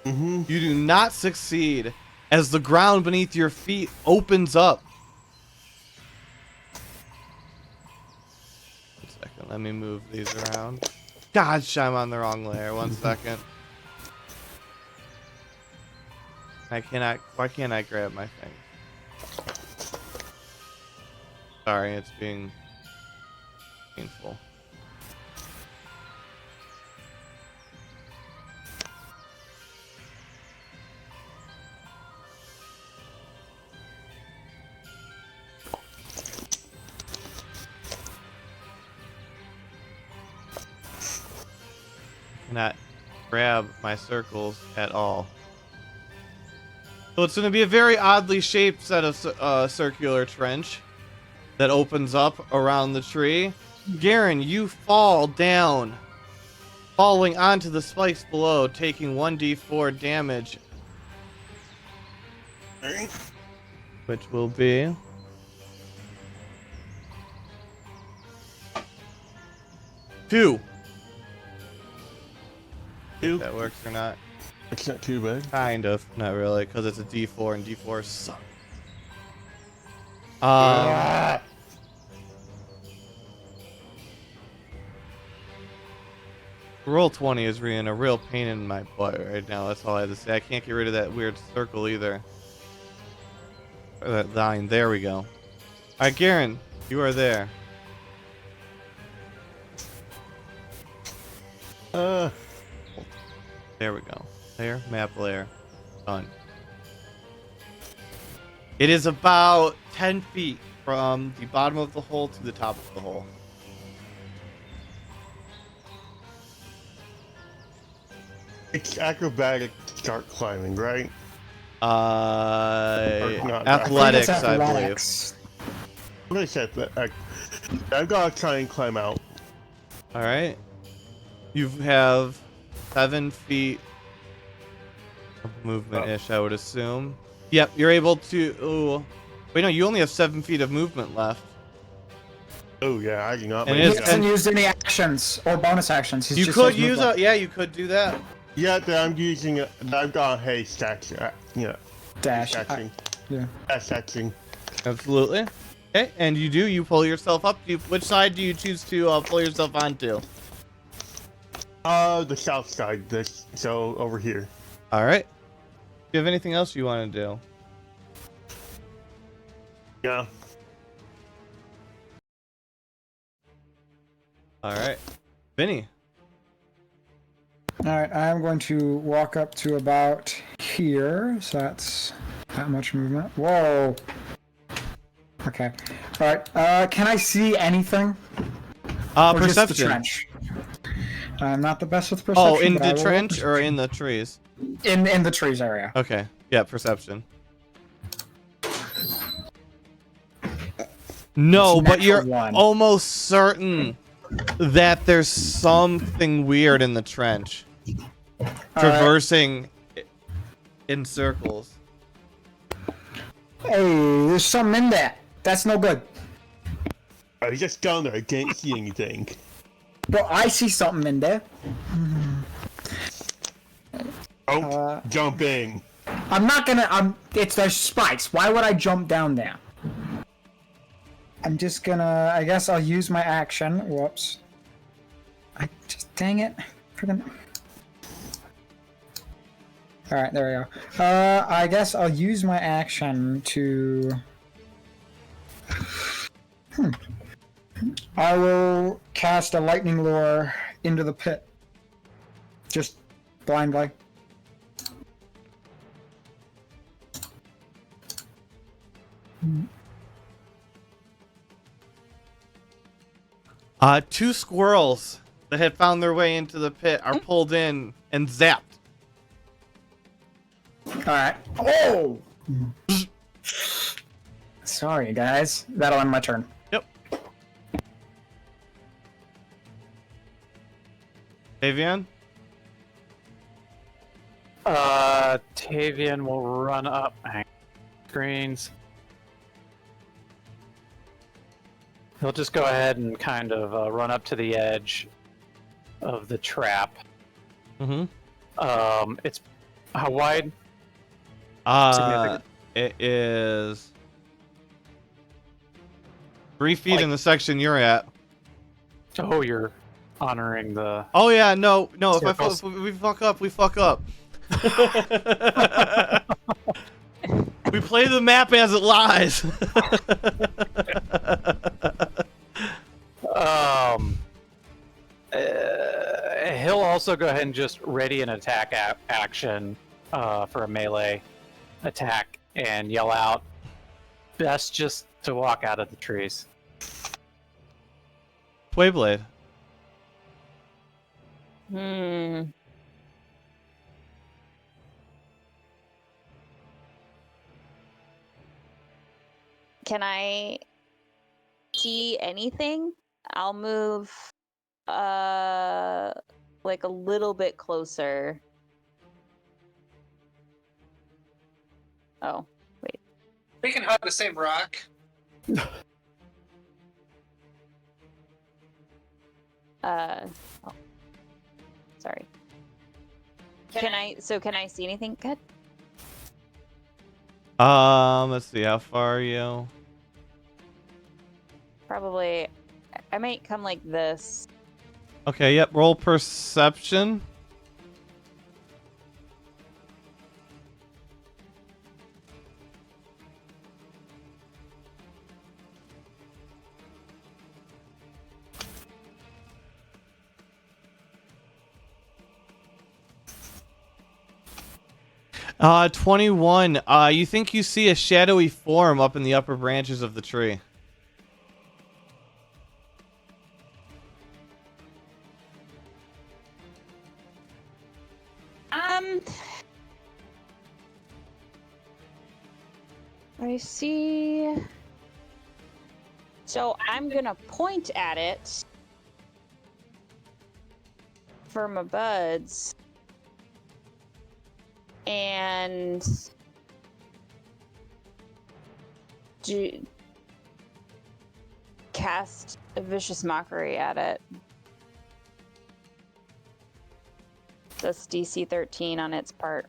Mm-hmm. You do not succeed as the ground beneath your feet opens up. 1 second, let me move these around. Gosh, I'm on the wrong layer. 1 second. Why can't I grab my thing? Sorry, it's being painful. Cannot grab my circles at all. So it's going to be a very oddly shaped set of circular trench that opens up around the tree. Garen, you fall down, falling onto the spikes below, taking 1d4 damage, which will be 2. If that works or not. It's not too bad. Kind of. Not really, because it's a D4 and D4 suck. Roll 20 is in a real pain in my butt right now. That's all I have to say. I can't get rid of that weird circle either. Or that line. There we go. Alright, Garen, you are there. There we go. Layer, map layer. Done. It is about 10 feet from the bottom of the hole to the top of the hole. It's acrobatic to start climbing, right? Athletics, I think it's I believe. athletics. What I said, I've got to try and climb out. All right. You have 7 feet of movement-ish, I would assume. Yep, you're able to. Ooh. Wait, no, you only have 7 feet of movement left. Oh yeah, I do not. And make it's- He that. hasn't used any actions or bonus actions. He's You just could used use movement. a. Yeah, you could do that. Yeah, but I'm using it. I've got a haste action. Yeah, dash. action. Yeah. Dash action. Absolutely. Okay, and you pull yourself up. Which side do you choose to pull yourself onto? The south side. So over here. All right. you have anything else you want to do? Yeah. All right, Vinny. All right, I'm going to walk up to about here, so that's that much movement. Whoa. Okay. All right. Can I see anything? Or just the Perception. trench? I'm not the best with perception. Oh, in but I the will trench roll or in the trees? in the trees area. Okay. Yeah, perception. No, It's but you're natural one. almost certain that there's something weird in the trench. Traversing in circles. Hey, there's something in there. That's no good. I just down there. I can't see anything. Well, I see something in there. Oh, jumping. I'm not gonna. It's there's spikes. Why would I jump down there? I'm just gonna. I guess I'll use my action. Whoops. I just dang it. All right, there we go. I guess I'll use my action to. I will cast a lightning lure into the pit. Just blindly. Two squirrels that had found their way into the pit are pulled in and zapped. Alright. Oh! Sorry, guys. That'll end my turn. Yep. Avian? Tavian will run up. Screens. He'll just go ahead and kind of run up to the edge of the trap. Mm-hmm. It's how wide? Significant. It is 3 feet in the section you're at. Oh, you're honoring the. Oh yeah, no. Circles. If we fuck up, we fuck up. We play the map as it lies. He'll also go ahead and just ready an attack action for a melee attack and yell out, "Best just to walk out of the trees." Swayblade. Can I see anything? I'll move like a little bit closer. Oh, wait. We can hug the same rock. Oh, sorry. Can I see anything? Good. Let's see, how far are you? Probably I might come like this. Okay, yep, roll perception. Uh, 21. You think you see a shadowy form up in the upper branches of the tree. I see. So I'm gonna point at it for my buds and cast a vicious mockery at it. That's DC 13 on its part.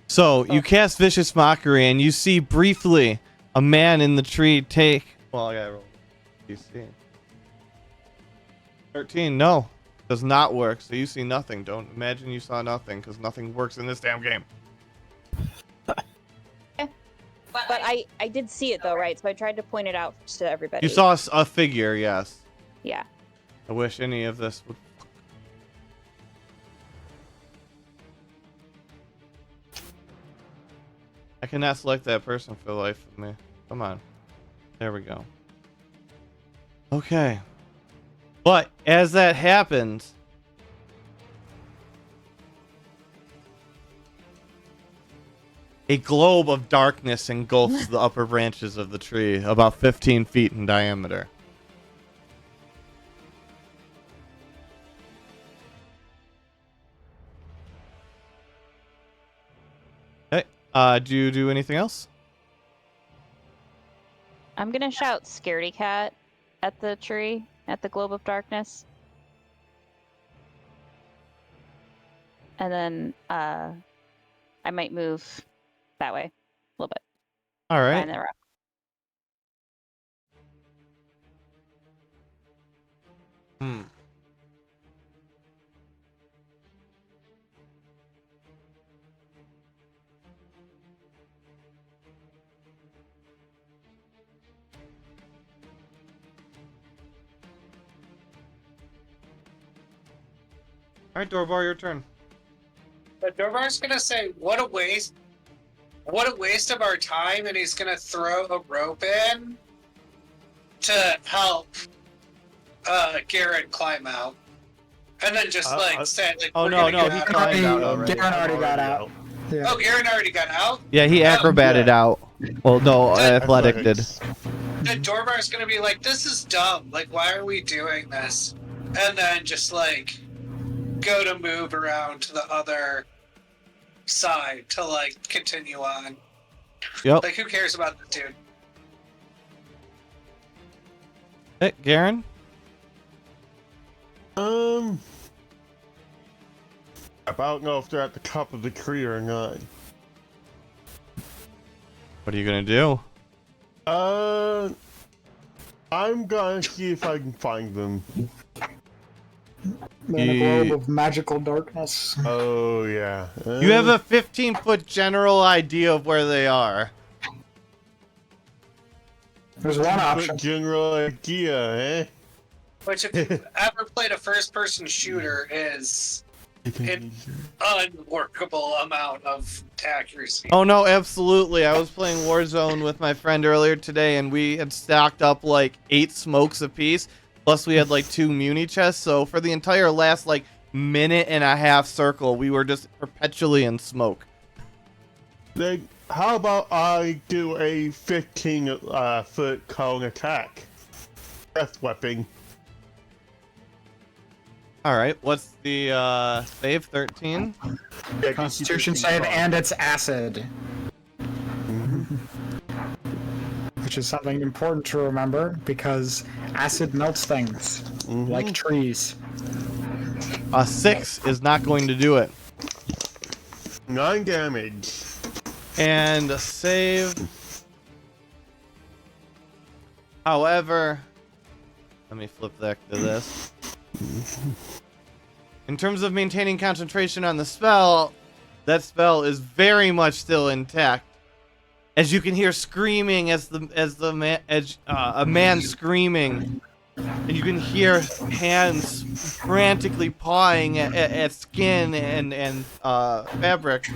So you cast Vicious Mockery, and you see briefly a man in the tree take. Well, I gotta roll. You see. 13, no. Does not work, so you see nothing. Don't imagine you saw nothing, because nothing works in this damn game. But I did see it though, right? So I tried to point it out to everybody. You saw a figure, yes. Yeah. I wish any of this would... I cannot select that person for the life of me. Come on. There we go. Okay. But as that happens, a globe of darkness engulfs the upper branches of the tree, about 15 feet in diameter. Okay. Do you do anything else? I'm gonna shout "Scaredy Cat" at the tree, at the globe of darkness. And then I might move that way a little bit. All right. Behind the rock. Hmm. All right, Dorbar, your turn. But Dorvar's gonna say, "What a waste! What a waste of our time!" And he's gonna throw a rope in to help Garrett climb out, and then just say, like, oh, we're no, gonna no, get he out of climbed here. out already. Garen already got out. Yeah. Oh, Garrett already got out. Yeah, he acrobated out. Well, no, Athletic did. Then Dorvar's gonna be like, "This is dumb. Like, why are we doing this?" And then just like go to move around to the other side to like continue on. Yep. Like, who cares about the dude? Hey, Garen? I don't know if they're at the top of the tree or not. What are you gonna do? I'm gonna see if I can find them. In a globe of magical darkness. Oh, yeah. You have a 15-foot general idea of where they are. There's one option. General idea, eh? Which, if you've ever played a first-person shooter, is an unworkable amount of accuracy. Oh no, absolutely. I was playing Warzone with my friend earlier today, and we had stacked up like 8 smokes apiece. Plus, we had like 2 muni chests. So for the entire last like minute and a half circle, we were just perpetually in smoke. Then how about I do a 15-foot cone attack? Breath weapon. All right, what's the save? 13. Yeah, Constitution save, and it's acid. Which is something important to remember, because acid melts things, like trees. A 6 is not going to do it. 9 damage. And a save. However, let me flip back to this. In terms of maintaining concentration on the spell, that spell is very much still intact. As you can hear screaming a man screaming, and you can hear hands frantically pawing at skin and fabric.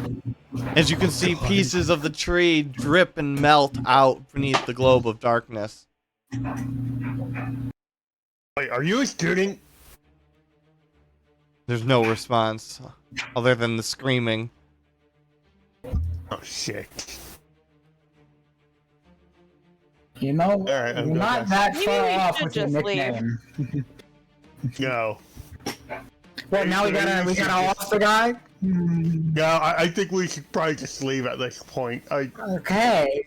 As you can see pieces of the tree drip and melt out beneath the globe of darkness. Wait, are you a student? There's no response other than the screaming. Oh, shit. You know, Alright, I'm you're not going. that Maybe far we off should with your just leave. nickname. No. Well, now we gotta off the guy? No, I think we should probably just leave at this point. Okay.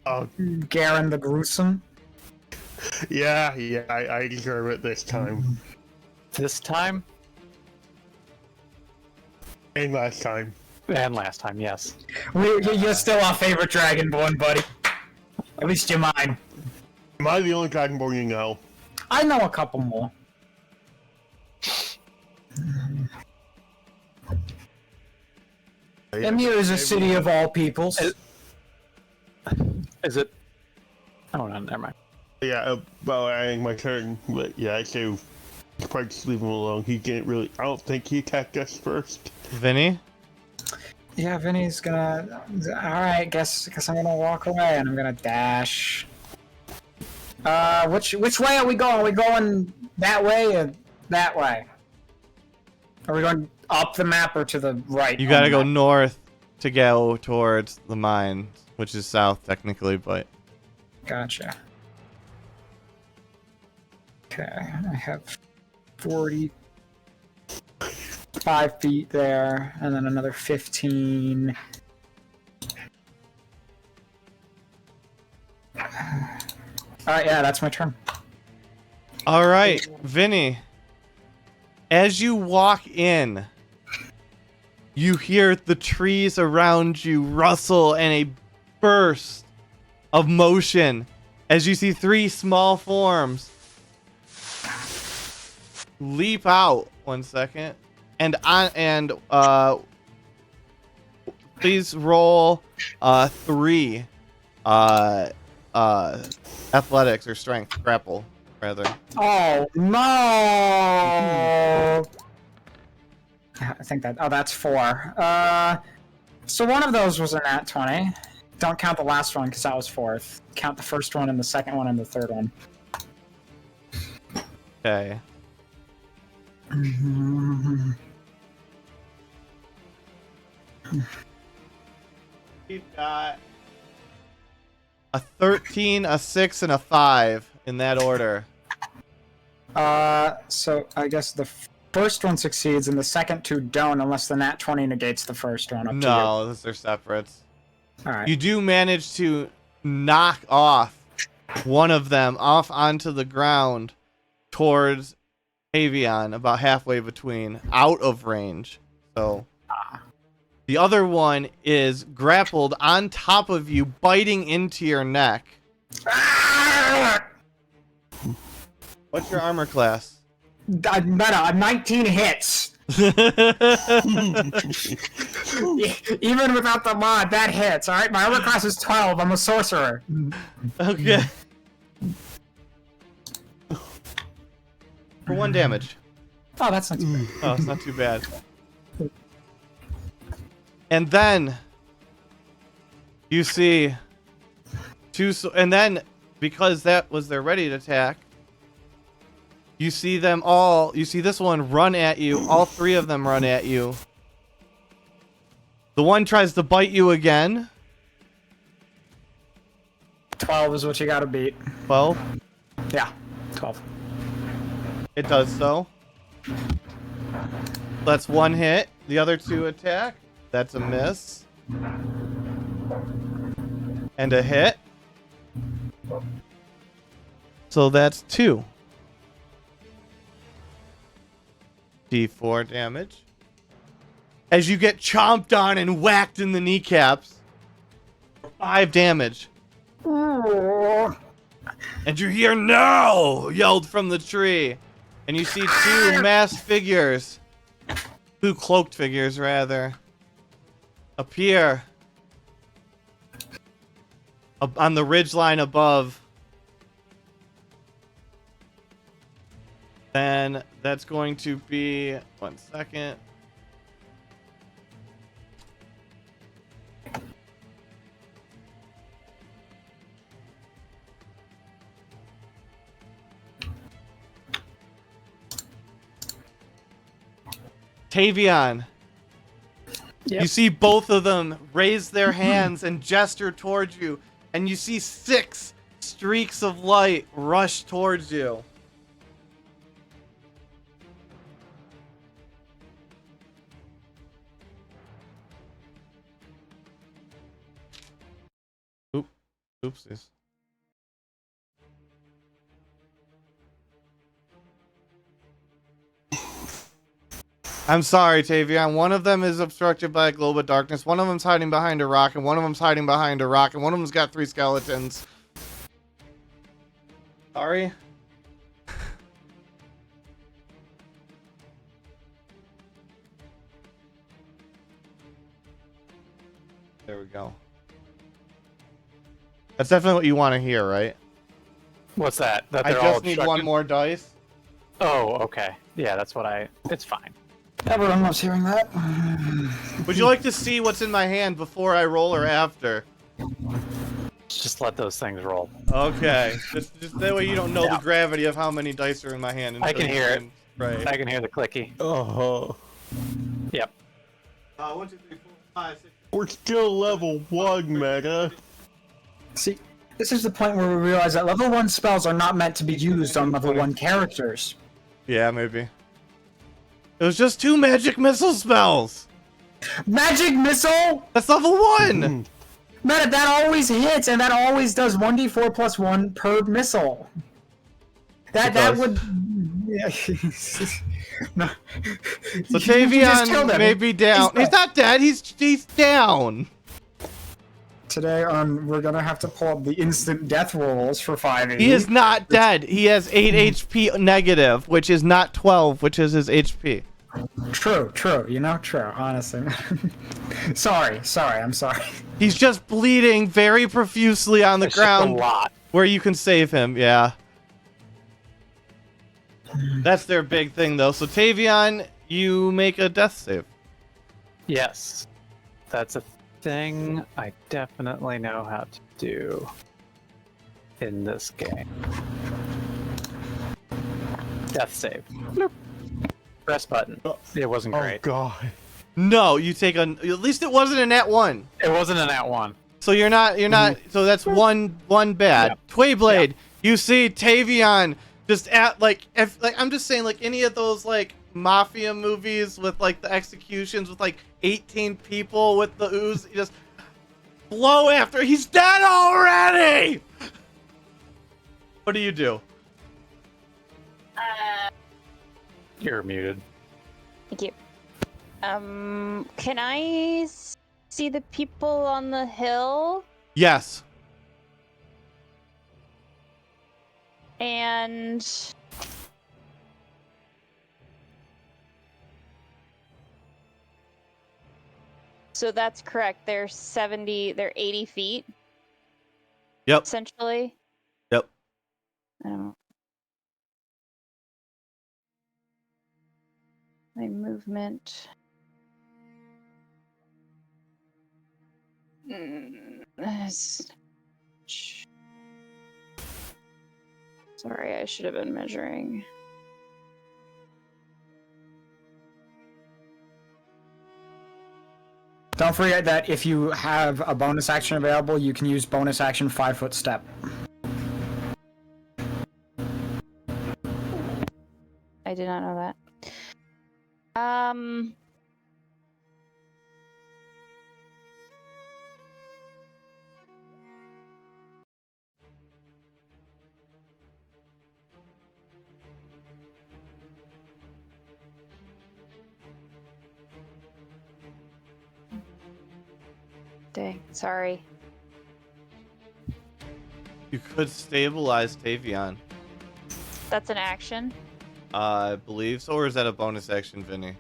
Garen the Gruesome. Yeah, I deserve it this time. This time And last time. and last time, yes. You're still our favorite Dragonborn, buddy. At least you're mine. Am I the only Dragonborn you know? I know a couple more. Emir is a city of all peoples. Is it? Oh, no, never mind. Yeah, well, I think my turn, but yeah, I say probably just leave him alone. He didn't really. I don't think he attacked us first. Vinny? Yeah, Vinny's gonna. Alright, guess I'm gonna walk away and I'm gonna dash. Which way are we going? Are we going that way or that way? Are we going up the map or to the right? You gotta on the go map? north to go towards the mine, which is south technically, but Gotcha. Okay, I have 45 feet there, and then another 15. Alright, yeah, that's my turn. all right, Vinny. As you walk in, you hear the trees around you rustle and a burst of motion as you see 3 small forms leap out. 1 second, and please roll 3 athletics or strength, grapple rather. Oh no! I think that. Oh, that's 4. So one of those was a nat 20. Don't count the last one because that was 4th. Count the first one and the second one and the third one. Okay. We've got a 13, a 6, and a 5 in that order. So I guess the first one succeeds and the second 2 don't unless the nat 20 negates the first one. Up No, those are separate. to you. Alright. You do manage to knock off one of them off onto the ground towards Avion, about halfway between, out of range. So the other one is grappled on top of you, biting into your neck. What's your armor class? I'm 19 hits. Even without the mod, that hits. Alright, my armor class is 12. I'm a sorcerer. Okay. For 1 damage. Oh, that's not too bad. Oh, it's not too bad. And then you see 2, and then because that was their ready to attack, you see them all. You see this one run at you. All 3 of them run at you. The one tries to bite you again. 12 is what you gotta beat. 12. Yeah, 12. It does so. That's 1 hit. The other 2 attack. That's a miss. And a hit. So that's 2. D4 damage. As you get chomped on and whacked in the kneecaps. 5 damage. And you hear "No!" yelled from the tree. And you see 2 masked figures. 2 cloaked figures, rather. Appear. On the ridgeline above. Then that's going to be 1 second. Tavion. Yep. You see both of them raise their hands and gesture towards you, and you see 6 streaks of light rush towards you. Oopsies. I'm sorry, Tavion. One of them is obstructed by a globe of darkness. One of them's hiding behind a rock, and one of them's hiding behind a rock, and one of them's got 3 skeletons. Sorry. we go. That's definitely what you want to hear, right? What's that? That I they're all just need one obstructed? more dice. Oh, okay. Yeah, that's what it's fine. Everyone loves hearing that. Would you like to see what's in my hand before I roll or after? Just let those things roll. Okay. Just that way you don't know Yeah. the gravity of how many dice are in my hand. I until can you hear it. Right. I can hear the clicky. Oh, Yep. 1, 2, 3, 4, 5, 6. we're still level 1, Meta. See, this is the point where we realize that level 1 spells are not meant to be used on level 1 characters. Yeah, maybe. It was just 2 magic missile spells. Magic Missile! That's level 1. Meta, that always hits, and that always does 1d4 plus 1 per missile. That does. would... Yeah. No. So You just killed Tavion him. may be down. He's He's not dead. He's down. Today we're gonna have to pull up the instant death rolls for 5e. He is not dead. He has 8 HP negative, which is not 12, which is his HP. True, true, honestly. sorry, I'm sorry. He's just bleeding very profusely on the It's just a ground lot. where you can save him. Yeah. That's their big thing, though. So Tavion, you make a death save. Yes. That's a thing I definitely know how to do in this game. Death save. Bloop. Press button. It wasn't Oh, great. God. No, you take at least it wasn't a net 1. It wasn't an at one. So you're not, so that's one bad. Yeah. Twayblade, you see Tavion just at, I'm just saying, like, any of those, like, mafia movies with, like, the executions with, like, 18 people with the ooze, you just blow after, he's dead already! What do you do? You're muted. Thank you. Can I see the people on the hill? Yes. And so that's correct. They're 80 feet, Yep. essentially. Yep. My movement. Sorry, I should have been measuring. Don't forget that if you have a bonus action available, you can use bonus action 5-foot step. I did not know that. Dang, sorry. You could stabilize Tavion. That's an action. I believe so, or is that a bonus action, Vinny?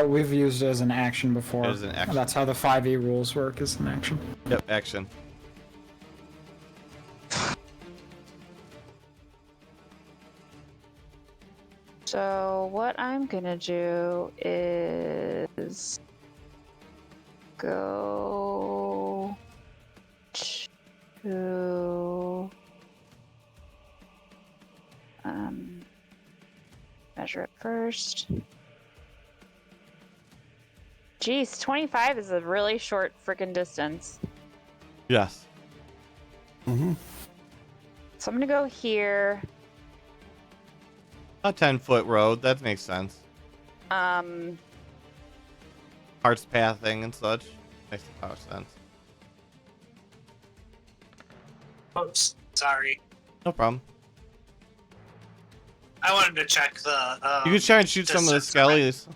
We've used it as an action before. As an action. That's how the 5e rules work, is an action. Yep, action. So what I'm gonna do is go to measure it first. Jeez, 25 is a really short freaking distance. Yes. Mm-hmm. So I'm gonna go here. A 10-foot road, that makes sense. Parts pathing and such. Makes a lot of sense. Oops, sorry. No problem. I wanted to check the. You could try and shoot some of the distance away. skellies.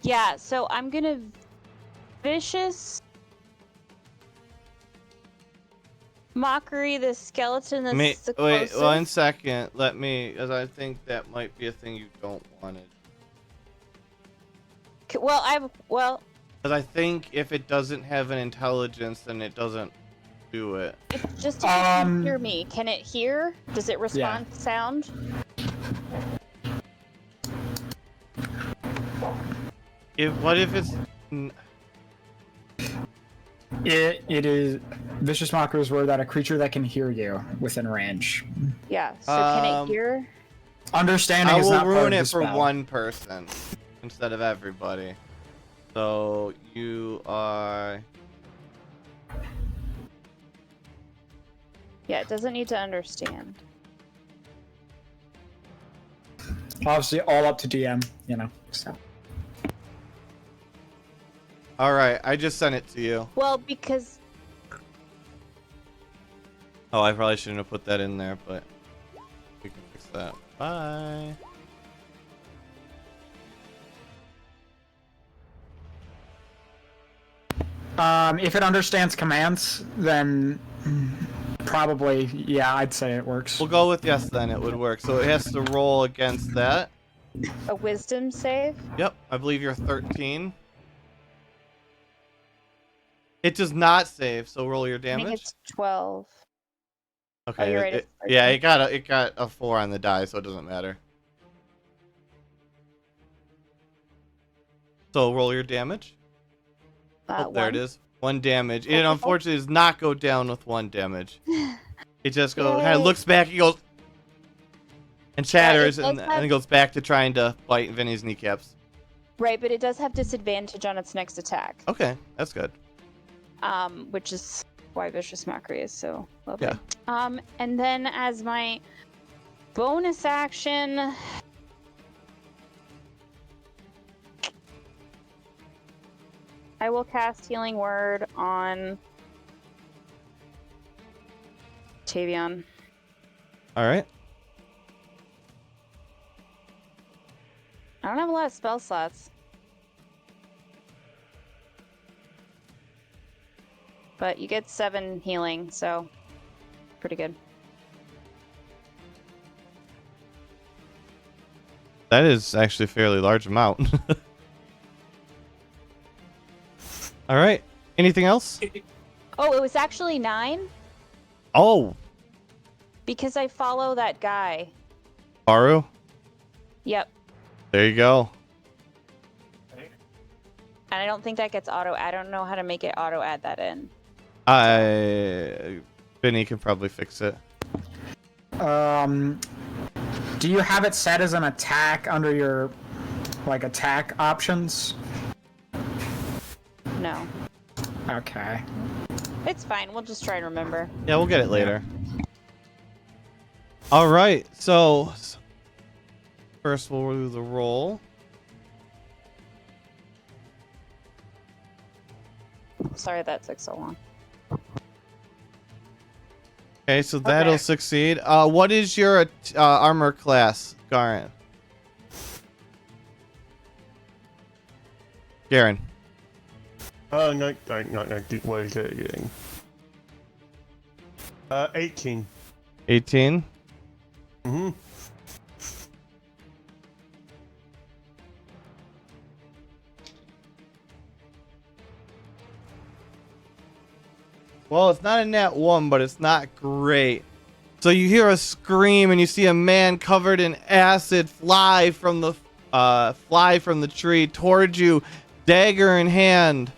Yeah, so I'm gonna vicious mockery the skeleton that's the Wait, closest. 1 second. Let me, as I think that might be a thing you don't want to. Well, Because I think if it doesn't have an intelligence, then it doesn't do it. It's just if it can hear me. Can it hear? Does it respond to sound? What if it's... It is vicious mocker's word that a creature that can hear you within range. Yeah. So can it hear? Understanding I is will not part ruin of it the for spell. one person instead of everybody. So you are... Yeah, it doesn't need to understand. Obviously, all up to DM, you know. So. All right, I just sent it to you. Well, because Oh, I probably shouldn't have put that in there, but we can fix that. Bye. If it understands commands, then probably, yeah, I'd say it works. We'll go with yes then, it would work. So it has to roll against that. a wisdom save. Yep, I believe you're 13. It does not save, so roll your I think damage. it's 12. Okay, you're right, it's yeah, 13. it got a 4 on the die, so it doesn't matter. So roll your damage. Oh, there it is. 1 damage. It unfortunately does not go down with 1 damage. It just goes, kind of looks back, he goes, and chatters, and then it goes back to trying to bite Vinny's kneecaps. Right, but it does have disadvantage on its next attack. Okay, that's good. Which is why Vicious Mockery is so lovely. Yeah. And then as my bonus action, I will cast Healing Word on Tavion. All right. I don't have a lot of spell slots. But you get 7 healing, so pretty good. That is actually a fairly large amount. All right. Anything else? Oh, it was actually 9 Oh, because I follow that guy. Baru. Yep. There you go. And I don't think that gets auto. I don't know how to make it auto add that in. Vinny can probably fix it. Do you have it set as an attack under your, like, attack options? No. Okay. It's fine. We'll just try and remember. Yeah, we'll get it later. All right. So first we'll do the roll. Sorry that took so long. Okay, so that'll succeed. What is your armor class, Garen? Garen. Not what is it again? 18. 18. Mm-hmm. Well, it's not a nat 1, but it's not great. So you hear a scream and you see a man covered in acid fly from the tree towards you, dagger in hand.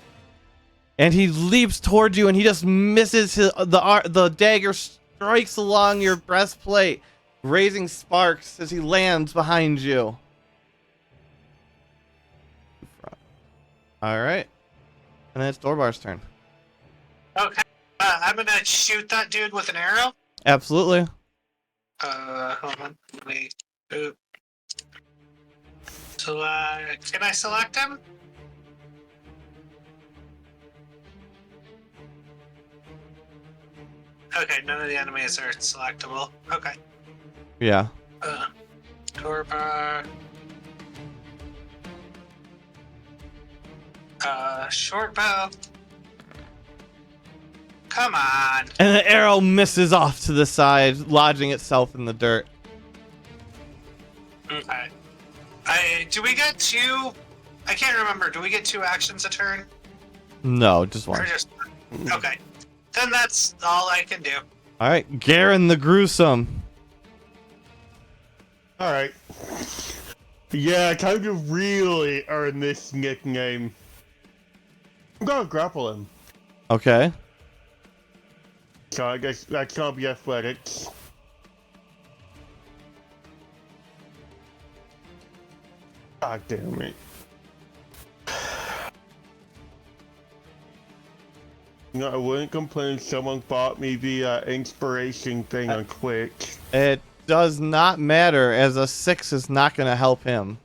And he leaps towards you and he just misses the dagger strikes along your breastplate, raising sparks as he lands behind you. All right. And then it's Dorbar's turn. Okay. I'm gonna shoot that dude with an arrow. Absolutely. Hold on. Wait. Oop. So, can I select him? Okay, none of the enemies are selectable. Okay. Yeah. Torbar. Short bow. Come on. And the arrow misses off to the side, lodging itself in the dirt. Okay. Do we get 2? I can't remember. Do we get 2 actions a turn? No, just Or one. just okay. Then that's all I can do. All right, Garen the Gruesome. All right. Yeah, time to really earn this nickname. I'm gonna grapple him. Okay. So I guess that can't be athletics. God damn it. You know, I wouldn't complain if someone bought me the inspiration thing on Quick. It does not matter, as a 6 is not going to help him.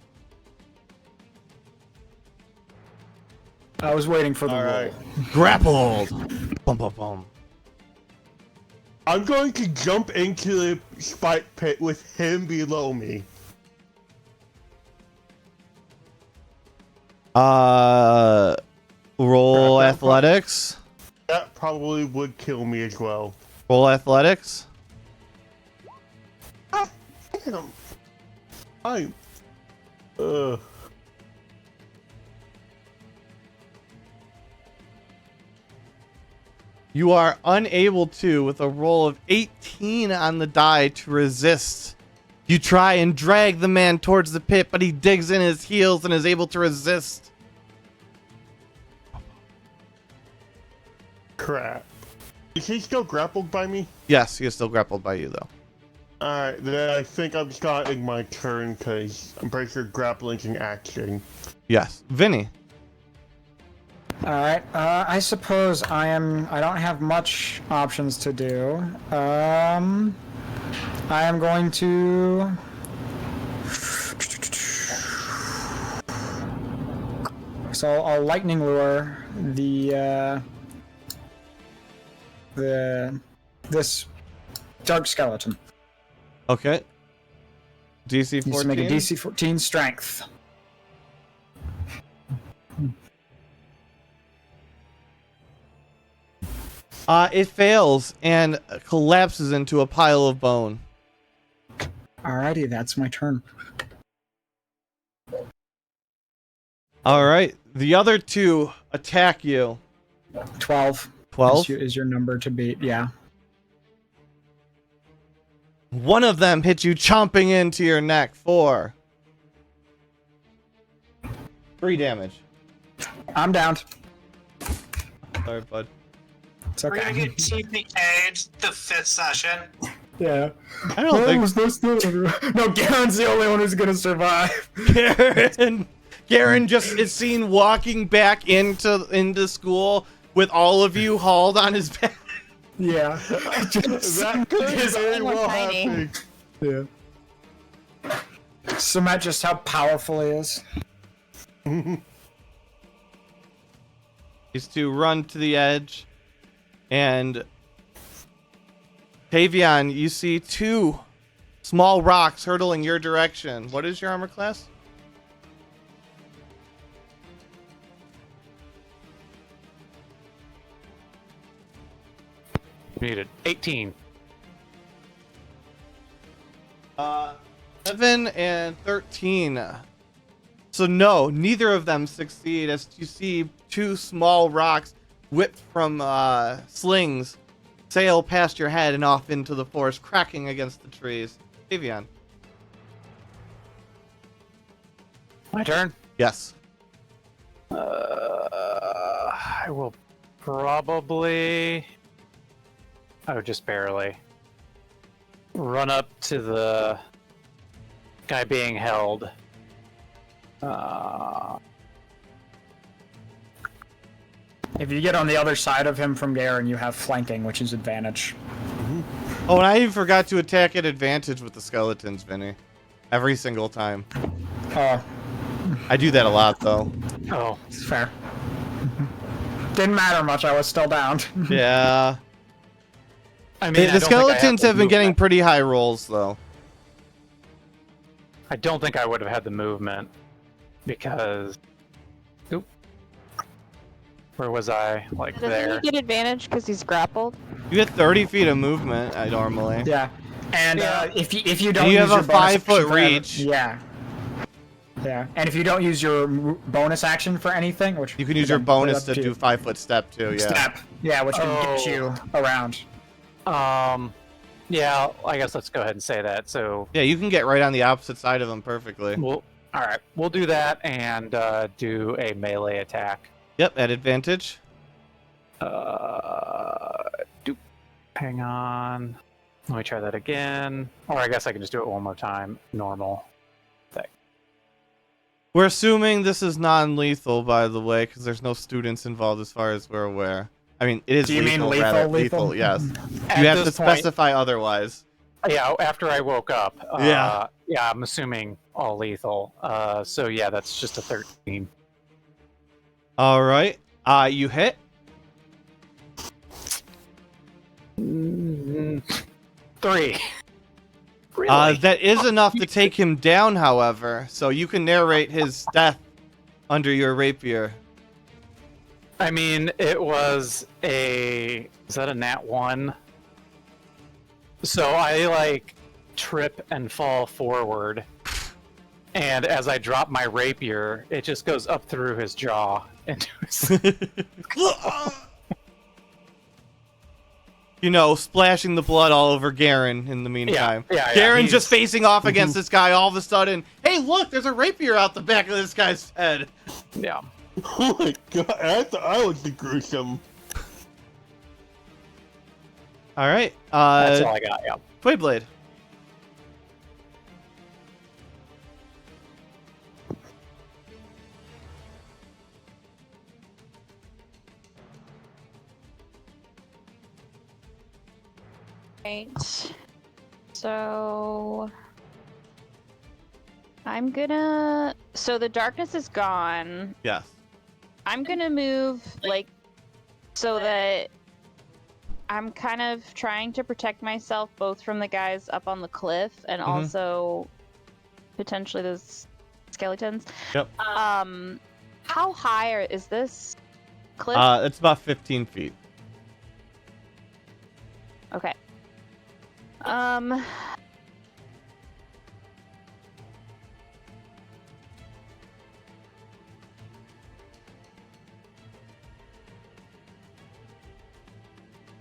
I was waiting for the All roll. right. Grappled. Bum, bum, bum. I'm going to jump into the spike pit with him below me. Roll athletics. That probably would kill me as well. Roll athletics. Ah, damn. I'm. You are unable to, with a roll of 18 on the die, to resist. You try and drag the man towards the pit, but he digs in his heels and is able to resist. Crap. Is he still grappled by me? Yes, he is still grappled by you, though. Alright, then I think I'm starting my turn because I'm pretty sure grappling's an action. Yes. Vinny. All right. I suppose I don't have much options to do. I am going to. So I'll lightning lure this dark skeleton. Okay. DC 14. Needs to make a DC 14 strength. It fails and collapses into a pile of bone. Alrighty, that's my turn. All right. The other two attack you. 12. 12? Is your number to beat? Yeah. One of them hits you chomping into your neck. 4. 3 damage. I'm down. Sorry, bud. It's We're gonna okay. get TPK'd the 5th session. Yeah. I don't think No, Garen's the only one who's gonna survive. Garen just is seen walking back into school with all of you hauled on his back. Yeah. That could very Someone well tiny. happen. Yeah. Cement just how powerful he is. Is to run to the edge, and Tavion, you see 2 small rocks hurtling your direction. What is your armor class? Needed 18. 7 and 13. So no, neither of them succeed, as you see 2 small rocks whipped from slings sail past your head and off into the forest, cracking against the trees. Tavion. My turn. Yes. I will probably. Oh, just barely. Run up to the guy being held. If you get on the other side of him from Garen, you have flanking, which is advantage. Oh, and I even forgot to attack at advantage with the skeletons, Vinny. Every single time. I do that a lot, though. Oh, It's fair. Didn't matter much, I was still down. Yeah. I mean, The I don't think I skeletons the have been getting movement. pretty high rolls, though. I don't think I would have had the movement because. Oop. Where was I? Like Doesn't there. he get advantage because he's grappled? You get 30 feet of movement, normally. Yeah. And Yeah. if you don't And you use have your a bonus 5-foot action forever- reach. Yeah. Yeah, and if you don't use your bonus action for anything, which You can use your again, put it bonus up to to do you. 5-foot step too. Yeah. Step. Yeah, which can get you around. Yeah, I guess let's go ahead and say that. So Yeah, you can get right on the opposite side of them perfectly. all right, we'll do that and do a melee attack. Yep, at advantage. Hang on. Let me try that again. Or I guess I can just do it one more time. Normal. We're assuming this is non-lethal, by the way, because there's no students involved as far as we're aware. I mean, it is Do you mean lethal, lethal, rather. lethal? Yes. At You have to this point- specify otherwise. Yeah, after I woke up. Yeah. Yeah, I'm assuming all lethal. So yeah, that's just a 13. All right. You hit. 3. Really? That is enough to take him down, however. So you can narrate his death under your rapier. I mean, it was a... Is that a nat 1? So I, like, trip and fall forward. And as I drop my rapier, it just goes up through his jaw into his... You know, splashing the blood all over Garen in the meantime. Yeah, Garen's he's- just facing off against this guy all of a sudden. Hey, look, there's a rapier out the back of this guy's head. Yeah. Oh my god, I thought I would be gruesome. All right. That's all I got, yeah. Twayblade. Right. So I'm gonna. So the darkness is gone. Yes. I'm gonna move like so that I'm kind of trying to protect myself both from the guys up on the cliff and also potentially those skeletons. Yep. How high is this cliff? It's about 15 feet. Okay.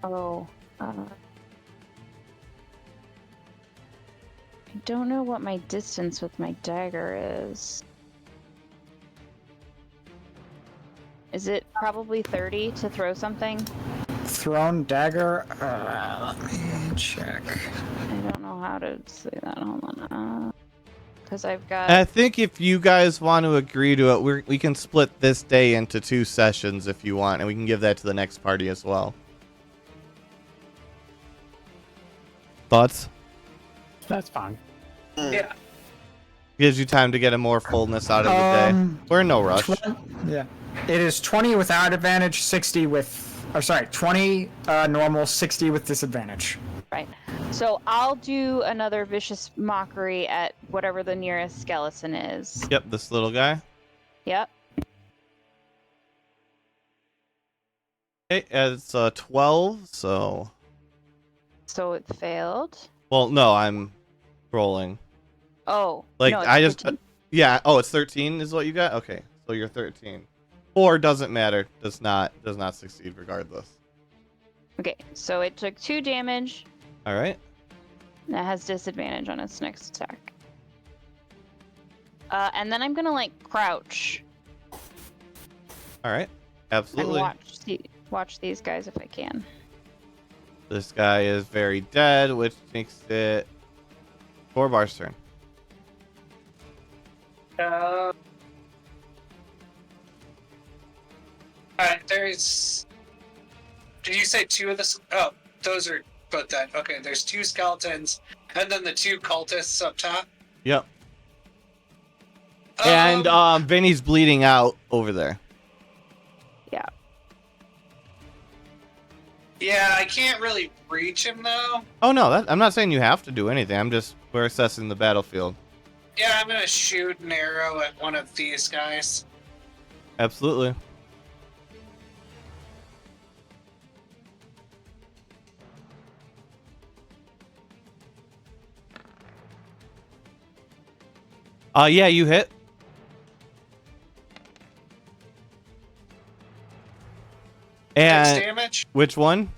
Oh. I don't know what my distance with my dagger is. Is it probably 30 to throw something? Thrown dagger. Let me check. I don't know how to say that. Hold on. Because I've got. I think if you guys want to agree to it, we can split this day into 2 sessions if you want, and we can give that to the next party as well. Thoughts? That's fine. Yeah. Gives you time to get a more fullness out of the day. We're in no rush. Yeah. It is 20 without advantage, 60 with. Or sorry, 20 normal, 60 with disadvantage. Right. So I'll do another vicious mockery at whatever the nearest skeleton is. Yep, this little guy. Yep. Okay, it's 12, so... So it failed. Well, no, I'm rolling. Oh. Like, no, it's I just... 13. yeah, oh, it's 13 is what you got? Okay, so you're 13. 4 doesn't matter. Does not succeed regardless. Okay, so it took 2 damage. All right. And it has disadvantage on its next attack. And then I'm gonna like crouch All right. and Absolutely. watch these guys if I can. This guy is very dead, which makes it Borbar's turn. Alright, there's. Did you say 2 of the? Oh, those are both dead. Okay, there's 2 skeletons, and then the 2 cultists up top. Yep. And Vinny's bleeding out over there. Yeah. Yeah, I can't really reach him though. Oh no, I'm not saying you have to do anything. We're assessing the battlefield. Yeah, I'm gonna shoot an arrow at one of these guys. Absolutely. Yeah, you hit. And damage? which one?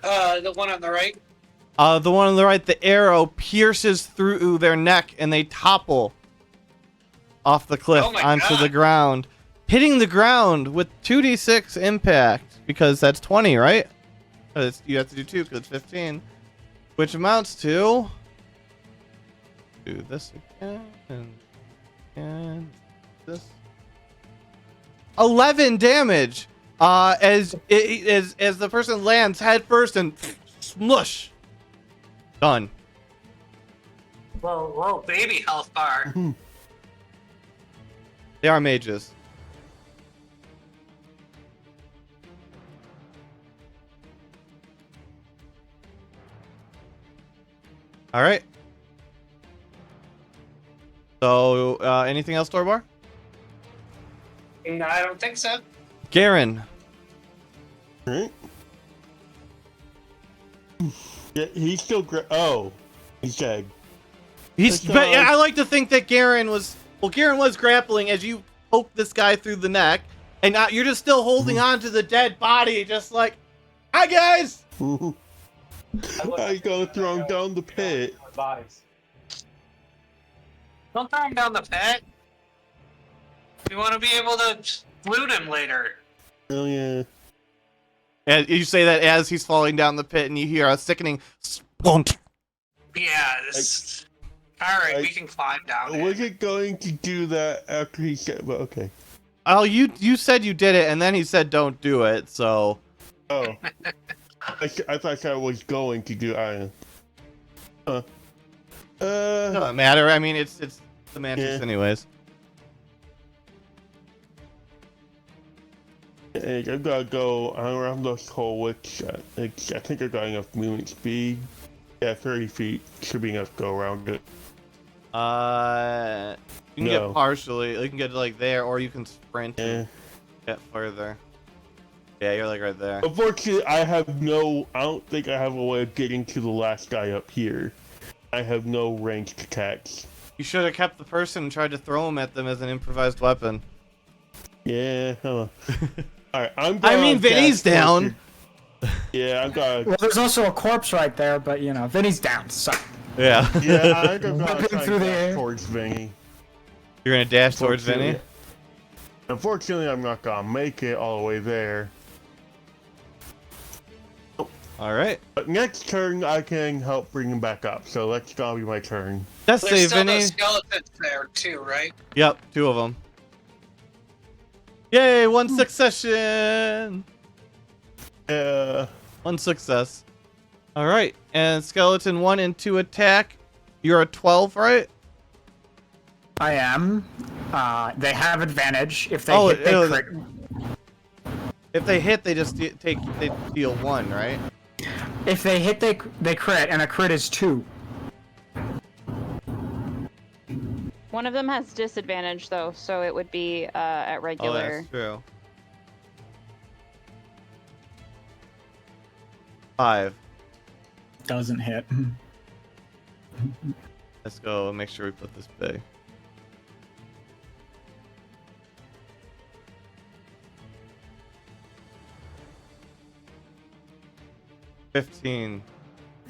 The one on the right. The one on the right, the arrow pierces through their neck and they topple off the cliff Oh my onto God. the ground, hitting the ground with 2d6 impact because that's 20, right? You have to do 2 because it's 15, which amounts to do this again and this 11 damage. As the person lands head first and smush. Done. Whoa, baby health bar. They are mages. All right. So, anything else, Torbar? No, I don't think so. Garen. Right? Yeah, he's still he's dead. But I like to think that Garen was grappling as you poke this guy through the neck, and now you're just still holding on to the dead body, just like, hi guys. I gotta throw him down the pit. Don't throw him down the pit. We want to be able to loot him later. Oh yeah. And you say that as he's falling down the pit, and you hear a sickening spunk. Yeah. All right, we can climb down. Was it going to do that after he said? But okay. Oh, you said you did it, and then he said don't do it. So. Oh. I thought I was going to do. Doesn't matter. I mean, it's semantics, Yeah. anyways. I've got to go around this hole, which I think I've got enough movement speed. Yeah, 30 feet should be enough to go around it. You can No. get partially. You can get like there, or you can sprint Yeah. and get further. Yeah, you're like right there. Unfortunately, I don't think I have a way of getting to the last guy up here. I have no ranged attacks. You should have kept the person and tried to throw him at them as an improvised weapon. Yeah, huh. Alright, I'm I mean, Vinny's down. Yeah, I'm gonna. Well, there's also a corpse right there, but you know, Vinny's down. So Yeah. Yeah, I'm gonna Whipping try through the dash air. towards Vinny. You're gonna dash towards Vinny? Unfortunately, I'm not gonna make it all the way there. All right. But next turn, I can help bring him back up. So that's gonna be my turn. Death There's save, still Vinny. those skeletons there too, right? Yep, 2 of them. Yay, 1 succession. 1 success. All right, and skeleton 1 and 2 attack. You're a 12, right? I am. They have advantage if they Oh, hit. They it'll- crit. If they hit, they just they deal 1, right? If they hit, they crit, and a crit is 2. One of them has disadvantage though, so it would be at Oh, regular. that's true. 5. Doesn't hit. Let's go and make sure we put this big. $15.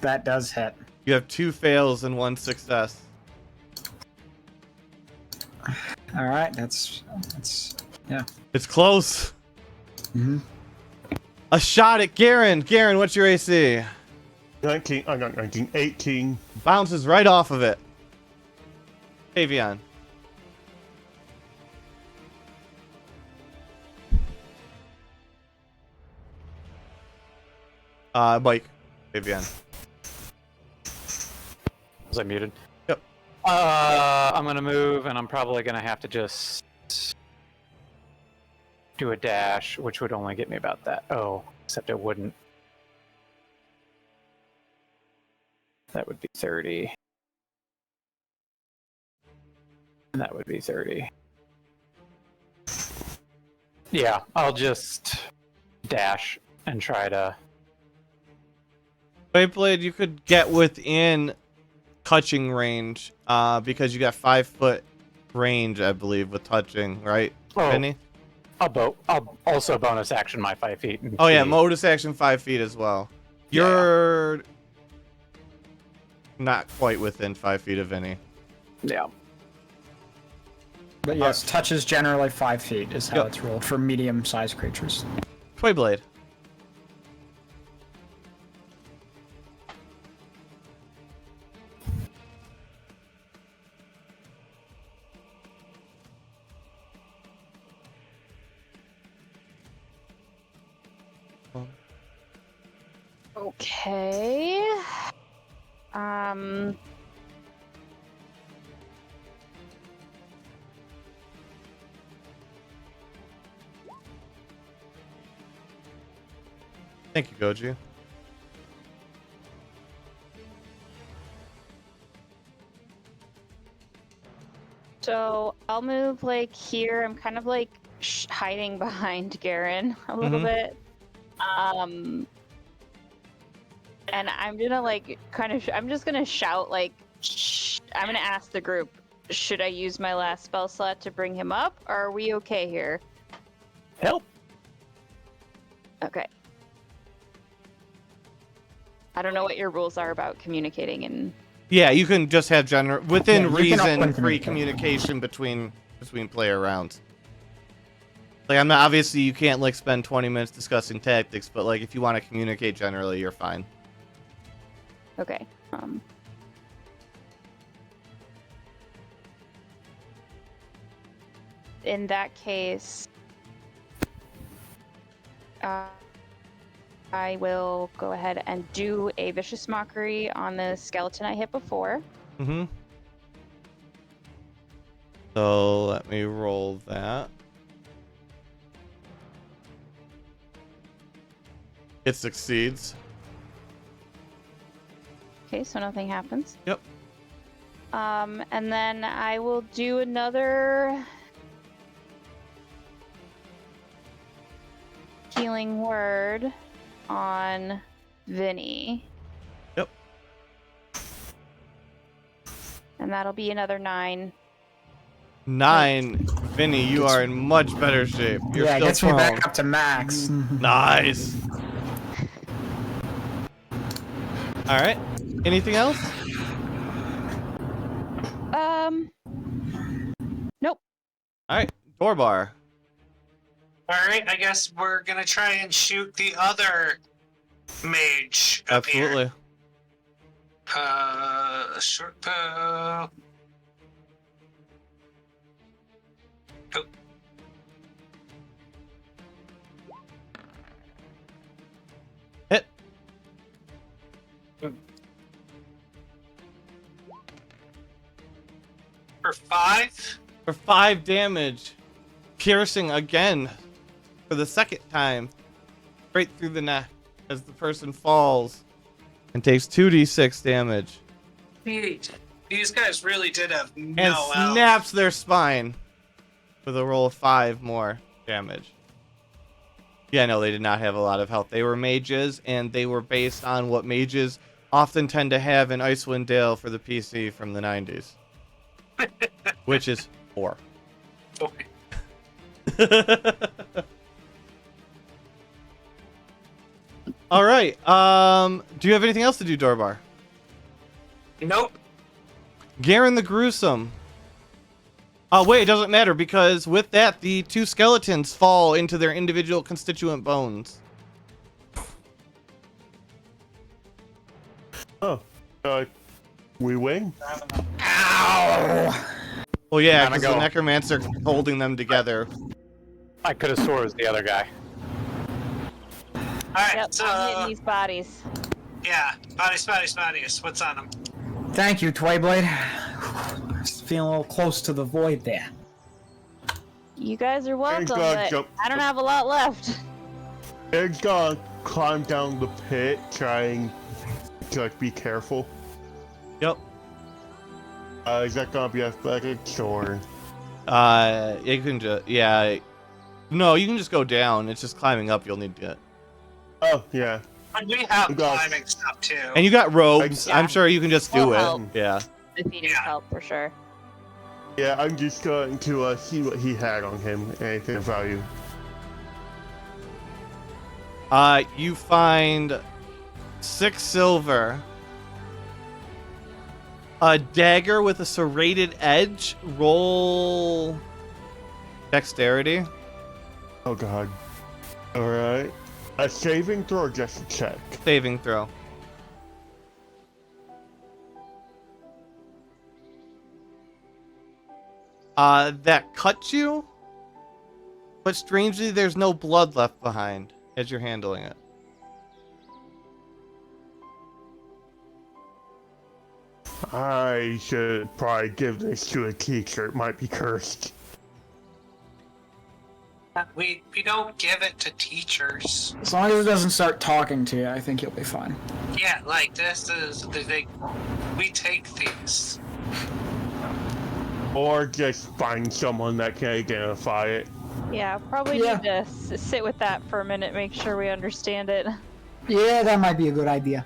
That does hit. You have 2 fails and 1 success. All right, that's yeah. It's close. Mhm. A shot at Garen. Garen, what's your AC? 19. I'm not 19. 18. Bounces right off of it. Avion. Mike. Avion. Was I muted? Yep. I'm gonna move, and I'm probably gonna have to just do a dash, which would only get me about that. Oh, except it wouldn't. That would be 30. And that would be 30. Yeah, I'll just dash and try to. Beyblade, you could get within touching range, because you got 5 foot range, I believe, with touching, right, Oh. Vinny? I'll also bonus action my 5 feet. And Oh yeah, see. modus action 5 feet as well. You're not quite within 5 feet of any. Yeah. But yes, touch is generally 5 feet is how Yep. it's ruled for medium-sized creatures. Toy blade. Okay. Um. Thank you, Goji. So I'll move like here. I'm kind of like hiding behind Garen a little bit. And I'm gonna like kind of. I'm just gonna shout like. Shh. I'm gonna ask the group. Should I use my last spell slot to bring him up? Or are we okay here? Help. Okay. I don't know what your rules are about communicating and. Yeah, you can just have within Yeah, you can reason open free communication between player rounds. Like I'm not obviously you can't like spend 20 minutes discussing tactics, but like if you want to communicate generally, you're fine. Okay. In that case, I will go ahead and do a vicious mockery on the skeleton I hit before. Mm-hmm. So let me roll that. It succeeds. Okay, so nothing happens. Yep. And then I will do another healing word on Vinny. Yep. And that'll be another 9. 9. Vinny, you are in much better shape. You're Yeah, it still gets me prone. back up to max. Nice. All right. Anything else? Nope. All right. Dorbar. All right, I guess we're gonna try and shoot the other mage up Absolutely. here. Short bow. Oh. Hit. For 5. For 5 damage. Piercing again. For the second time. Straight through the neck. As the person falls. And takes 2d6 damage. These guys really did have And no health. snaps their spine. With a roll of 5 more damage. Yeah, no, they did not have a lot of health. They were mages, and they were based on what mages often tend to have in Icewind Dale for the PC from the 90s. Which is 4. All right. Do you have anything else to do, Dorbar? Nope. Garen the Gruesome. Oh, wait, it doesn't matter because with that, the 2 skeletons fall into their individual constituent bones. Oh, we win. Ow! Well, yeah, Time to because the go. necromancer holding them together. I could have swore it was the other guy. All right, Yep, so I'm hitting these bodies. yeah, bodies. What's on them? Thank you, Toyblade. Feeling a little close to the void there. You guys are welcome, God, but jump. I don't have a lot left. Eric's gonna climb down the pit, trying to like be careful. Yep. Is that gonna be athletics or? You can just, yeah. No, you can just go down. It's just climbing up you'll need to get. Oh yeah. And we have Gosh. climbing stuff too. And you got robes. Yeah. I'm sure you can just do Will it. help. Yeah. The feeding help for sure. Yeah, I'm just going to see what he had on him. Anything of value. You find 6 silver, a dagger with a serrated edge. Roll dexterity. Oh god. Alright. A saving throw or just a check? Saving throw. That cuts you, but strangely there's no blood left behind as you're handling it. I should probably give this to a teacher. It might be cursed. We don't give it to teachers. As long as it doesn't start talking to you, I think you'll be fine. Yeah, like this is the thing. We take these. Or just find someone that can identify it. Yeah, probably Yeah. need to sit with that for a minute, make sure we understand it. Yeah, that might be a good idea.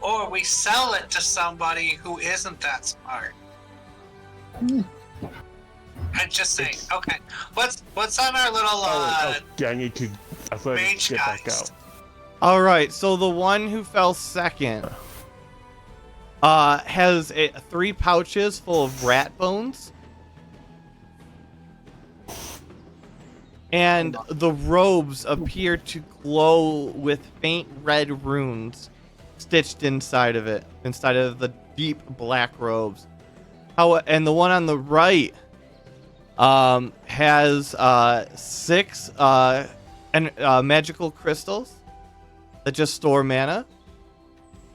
Or we sell it to somebody who isn't that smart. I'm just saying. Okay, what's on our little Yeah, I need to mage get back guys? out. All right, so the one who fell second has 3 pouches full of rat bones. And the robes appear to glow with faint red runes stitched inside of it, inside of the deep black robes. And the one on the right has 6 magical crystals that just store mana,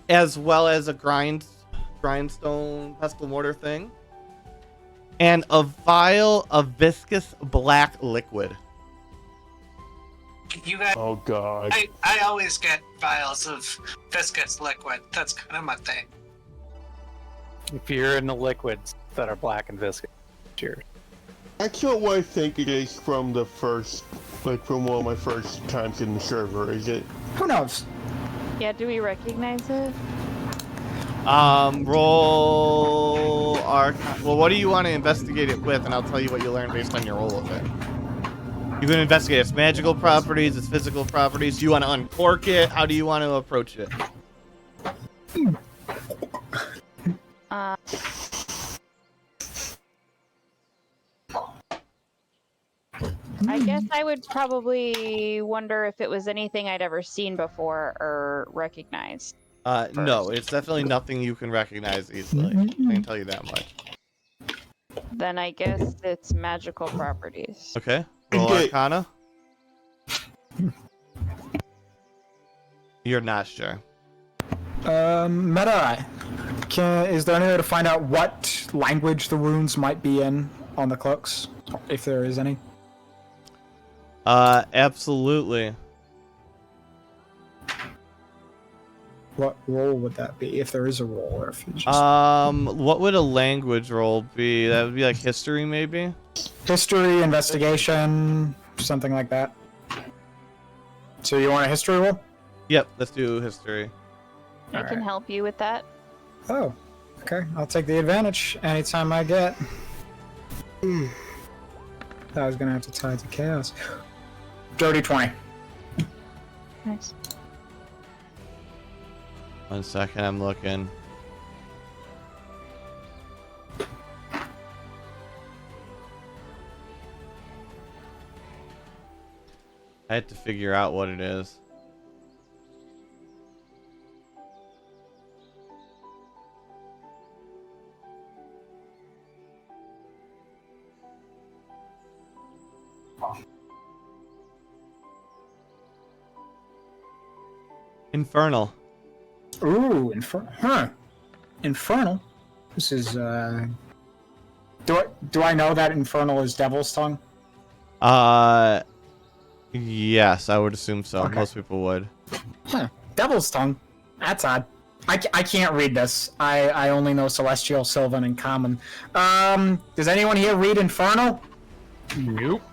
as well as a grindstone pestle mortar thing, and a vial of viscous black liquid. You guys, Oh god. I always get vials of viscous liquid. That's kind of my thing. If you're in the liquids that are black and viscous, cheers. That's not what I think it is from the first, like from one of my first times in the server, is it? Who knows? Yeah, do we recognize it? Roll Well, what do you want to investigate it with? And I'll tell you what you learn based on your roll of it. You can investigate its magical properties, its physical properties. Do you want to uncork it? How do you want to approach it? I guess I would probably wonder if it was anything I'd ever seen before or recognized. No, it's definitely nothing you can recognize easily. I can tell you that much. Then I guess it's magical properties. Okay. Roll Okay. Arcana. You're not sure. Meta, is there any way to find out what language the runes might be in on the cloaks, if there is any? Absolutely. What role would that be, if there is a role, or if you just... What would a language roll be? That would be like history, maybe? History, investigation, something like that. So you want a history roll? Yep, let's do history. I can help you with that. Oh, okay. I'll take the advantage anytime I get. I was gonna have to tie it to chaos. Dirty 20. Nice. 1 second, I'm looking. I had to figure out what it is. Infernal. Ooh, Infernal. This is Do I know that Infernal is Devil's Tongue? Yes, I would assume so. Okay. Most people would. Huh. Devil's Tongue. That's odd. I can't read this. I only know Celestial, Sylvan, and Common. Does anyone here read Infernal? Nope.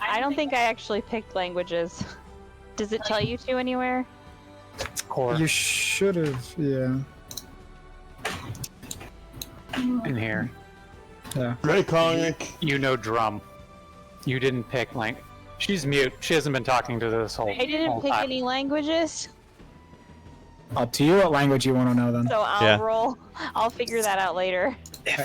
I don't think I actually picked languages. Does it tell you to anywhere? Core You should have, yeah. in here. Yeah. Draconic. You know drum. You didn't pick She's mute. She hasn't been talking to this whole. I didn't whole pick time. any languages, Up to you what language you want to know then. so I'll Yeah. roll. I'll figure that out later.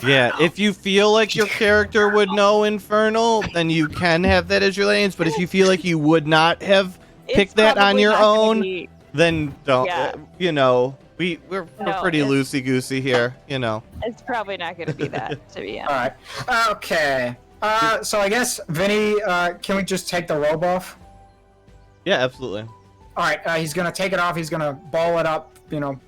Yeah, if you feel like your character would know Infernal, then you can have that as your language. But if you feel like you would not have picked It's that on probably your not gonna own, be- then don't. Yeah. You know, we're No, pretty it's- loosey goosey here. You know. It's probably not going to be that, to be honest. All right. Okay. So I guess Vinny, can we just take the robe off? Yeah, absolutely. All right. He's gonna take it off. He's gonna ball it up. You know.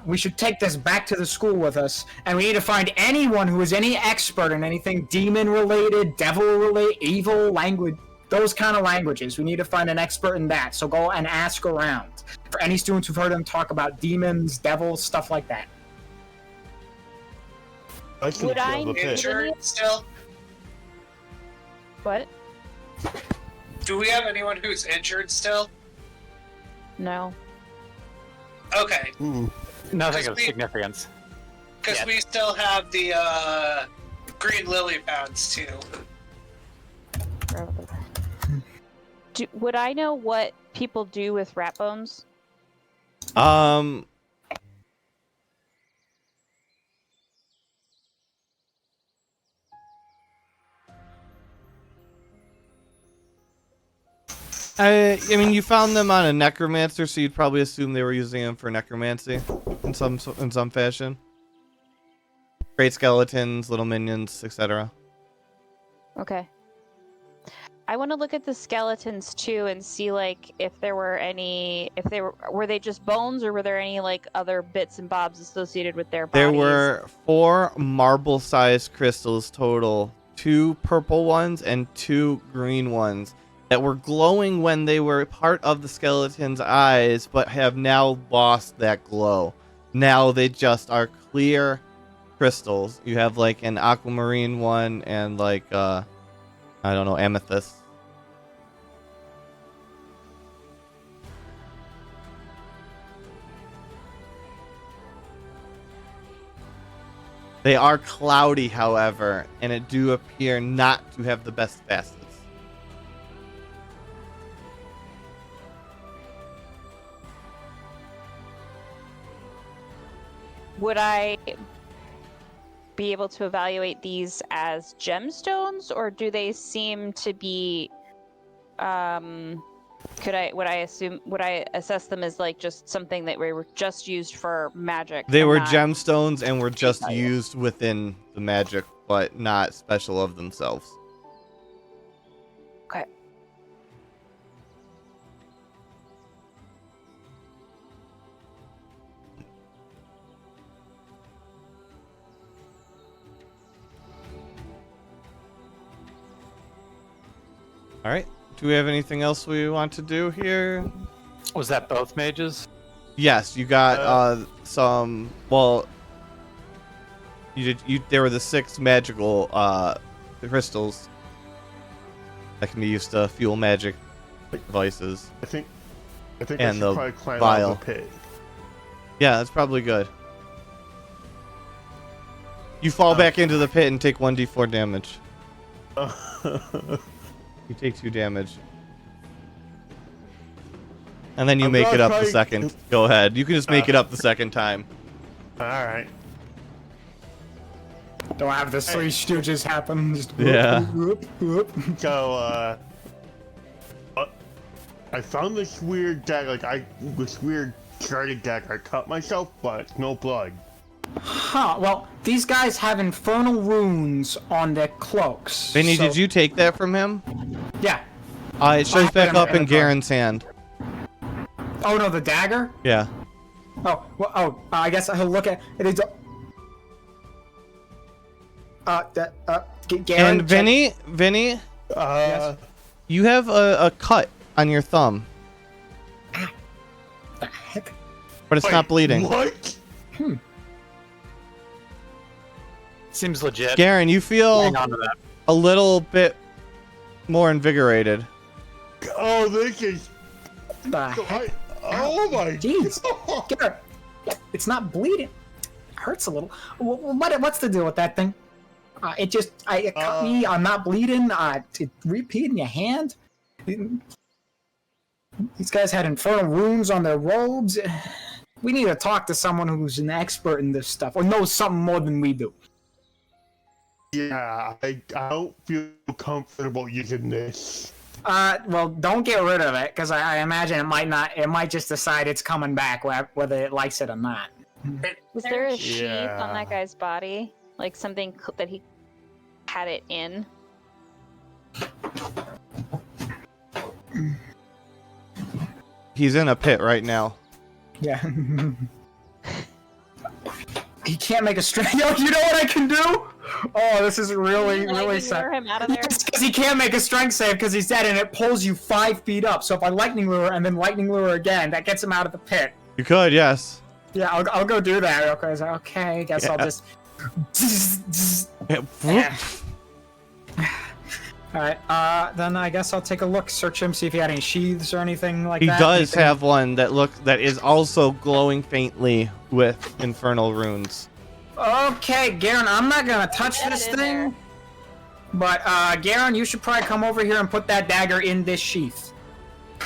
We should take this back to the school with us, and we need to find anyone who is any expert in anything demon-related, devil-related, evil language, those kind of languages. We need to find an expert in that. So go and ask around for any students who've heard them talk about demons, devils, stuff like that. I can Would I feel the pit. Injured still? What? Do we have anyone who's injured still? No. Okay, Ooh. Nothing of we- significance. because Yeah. we still have the green lily pads too. Would I know what people do with rat bones? I mean, you found them on a necromancer, so you'd probably assume they were using them for necromancy in some fashion. Great skeletons, little minions, etc. Okay. I want to look at the skeletons too and see like if there were any, if they were they just bones or were there any like other bits and bobs associated with their bodies? There were 4 marble-sized crystals total, 2 purple ones and 2 green ones that were glowing when they were part of the skeleton's eyes, but have now lost that glow. Now they just are clear crystals. You have like an aquamarine one and like I don't know, amethyst. They are cloudy, however, and it do appear not to have the best facets. Would I be able to evaluate these as gemstones, or do they seem to be? Would I assess them as like just something that were just used for magic? They and were not- gemstones and were just value? used within the magic, but not special of themselves. Okay. All right. Do we have anything else we want to do here? Was that both mages? Yes, you got some. Well, you did. There were the 6 magical crystals that can be used to fuel magic devices. I think I And should the probably climb vial. out the pit. Yeah, that's probably good. You fall back into the pit and take 1d4 damage. You take 2 damage. And then you I'm make not it up the trying- second. Go ahead. You can just make it up the second time. All right. Don't have the Three Stooges happen. Just Yeah. whoop, whoop, whoop. So I found this weird deck. This weird sharded deck. I cut myself, but no blood. Huh. Well, these guys have infernal runes on their cloaks. Vinny, so- did you take that from him? Yeah. It shows I back put him up in in the car. Garen's hand. Oh no, the dagger. Yeah. Oh. Well, I guess I'll look at it. Is. Garen, And Vinny, Yes. you have a cut on your thumb, The heck? but it's not Wait, bleeding. What? Seems legit. Garen, you feel Hang on to that. a little bit more invigorated. Oh, this is. The heck? Oh my Jeez. God. Garen, it's not bleeding. It hurts a little. What's the deal with that thing? It just, it cut me. I'm not bleeding. It repeat in your hand. These guys had infernal runes on their robes. We need to talk to someone who's an expert in this stuff or knows something more than we do. Yeah, I don't feel comfortable using this. Well, don't get rid of it, because I imagine it might just decide it's coming back, whether it likes it or not. Was there a sheath Yeah. on that guy's body? Like something that he had it in? He's in a pit right now. Yeah. He can't make a strength. Yo, you know what I can do? Oh, this is really Lightning sad. lure him out of there? Because he can't make a strength save because he's dead, and it pulls you 5 feet up. So if I lightning lure and then lightning lure again, that gets him out of the pit. You could, yes. Yeah, I'll go do that real quick. Okay, guess I'll just. Yeah. All right. Then I guess I'll take a look, search him, see if he had any sheaths or anything like He that. does Anything- have one that is also glowing faintly with infernal runes. Okay, Garen, I'm not gonna touch Get this it in thing. there. But Garen, you should probably come over here and put that dagger in this sheath.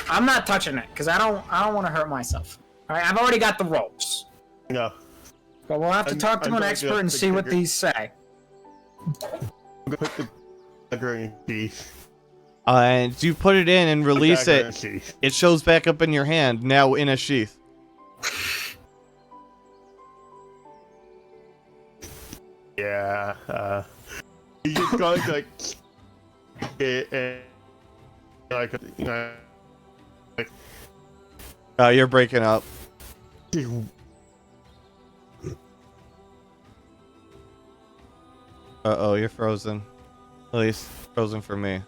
I'm not touching it because I don't want to hurt myself. All right, I've already got the ropes, No. but we'll have to talk to I'm an gonna expert do and the see what dagger. these say. I'm gonna put the dagger in sheath. And you put it in and release Dagger in it. sheath. It shows back up in your hand, now in a sheath. Yeah. You just gotta like it and You're breaking up. Uh-oh, you're frozen. At least frozen for me.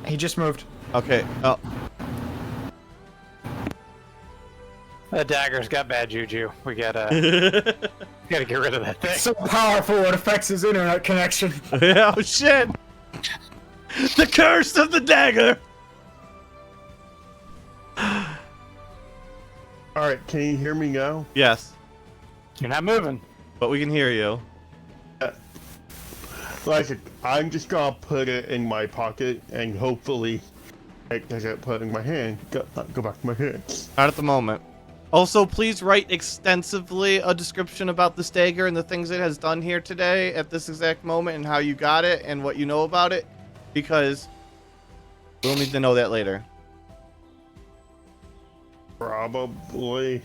He just moved. Okay. Oh, The dagger's got bad juju. We gotta get rid of that thing. So powerful it affects his internet connection. oh shit! The curse of the dagger! Alright, can you hear me now? Yes, You're not moving. but we can hear you. Like, I'm just gonna put it in my pocket and hopefully it doesn't put it in my hand. Go back to my hand. Not at the moment. Also, please write extensively a description about this dagger and the things it has done here today at this exact moment and how you got it and what you know about it, because we'll need to know that later. Probably.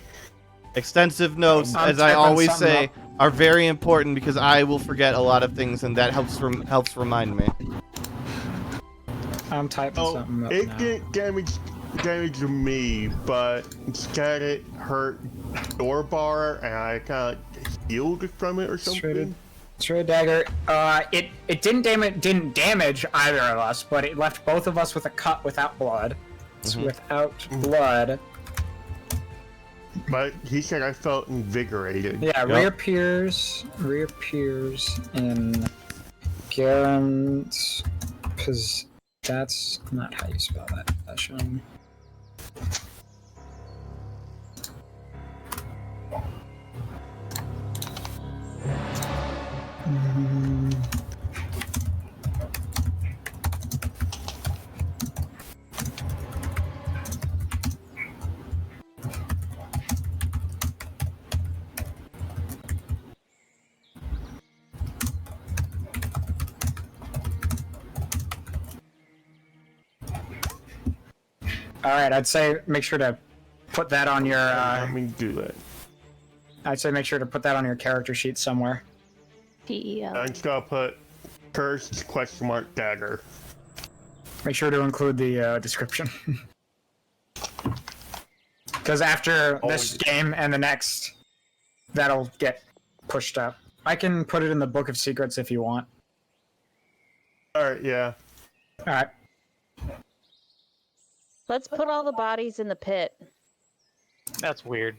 Extensive notes, I'm as I typing always something say, up. are very important because I will forget a lot of things, and that helps remind me. I'm typing Oh, something up it now. didn't damage me, but instead it hurt door bar and I kind of healed from it or something. Straight dagger. It didn't damage either of us, but it left both of us with a cut without blood. It's without blood. But he said I felt invigorated. Yeah, Yep. reappears in Garen's. That's not how you spell that. Possession. All right, I'd say make sure to put that on your. Let me do that. I'd say make sure to put that on your character sheet somewhere. PEL. I'm just gonna put cursed / dagger. Make sure to include the description. Because after this game and the next, that'll get pushed up. I can put it in the Book of Secrets if you want. Alright, yeah. All right. Let's put all the bodies in the pit. That's weird.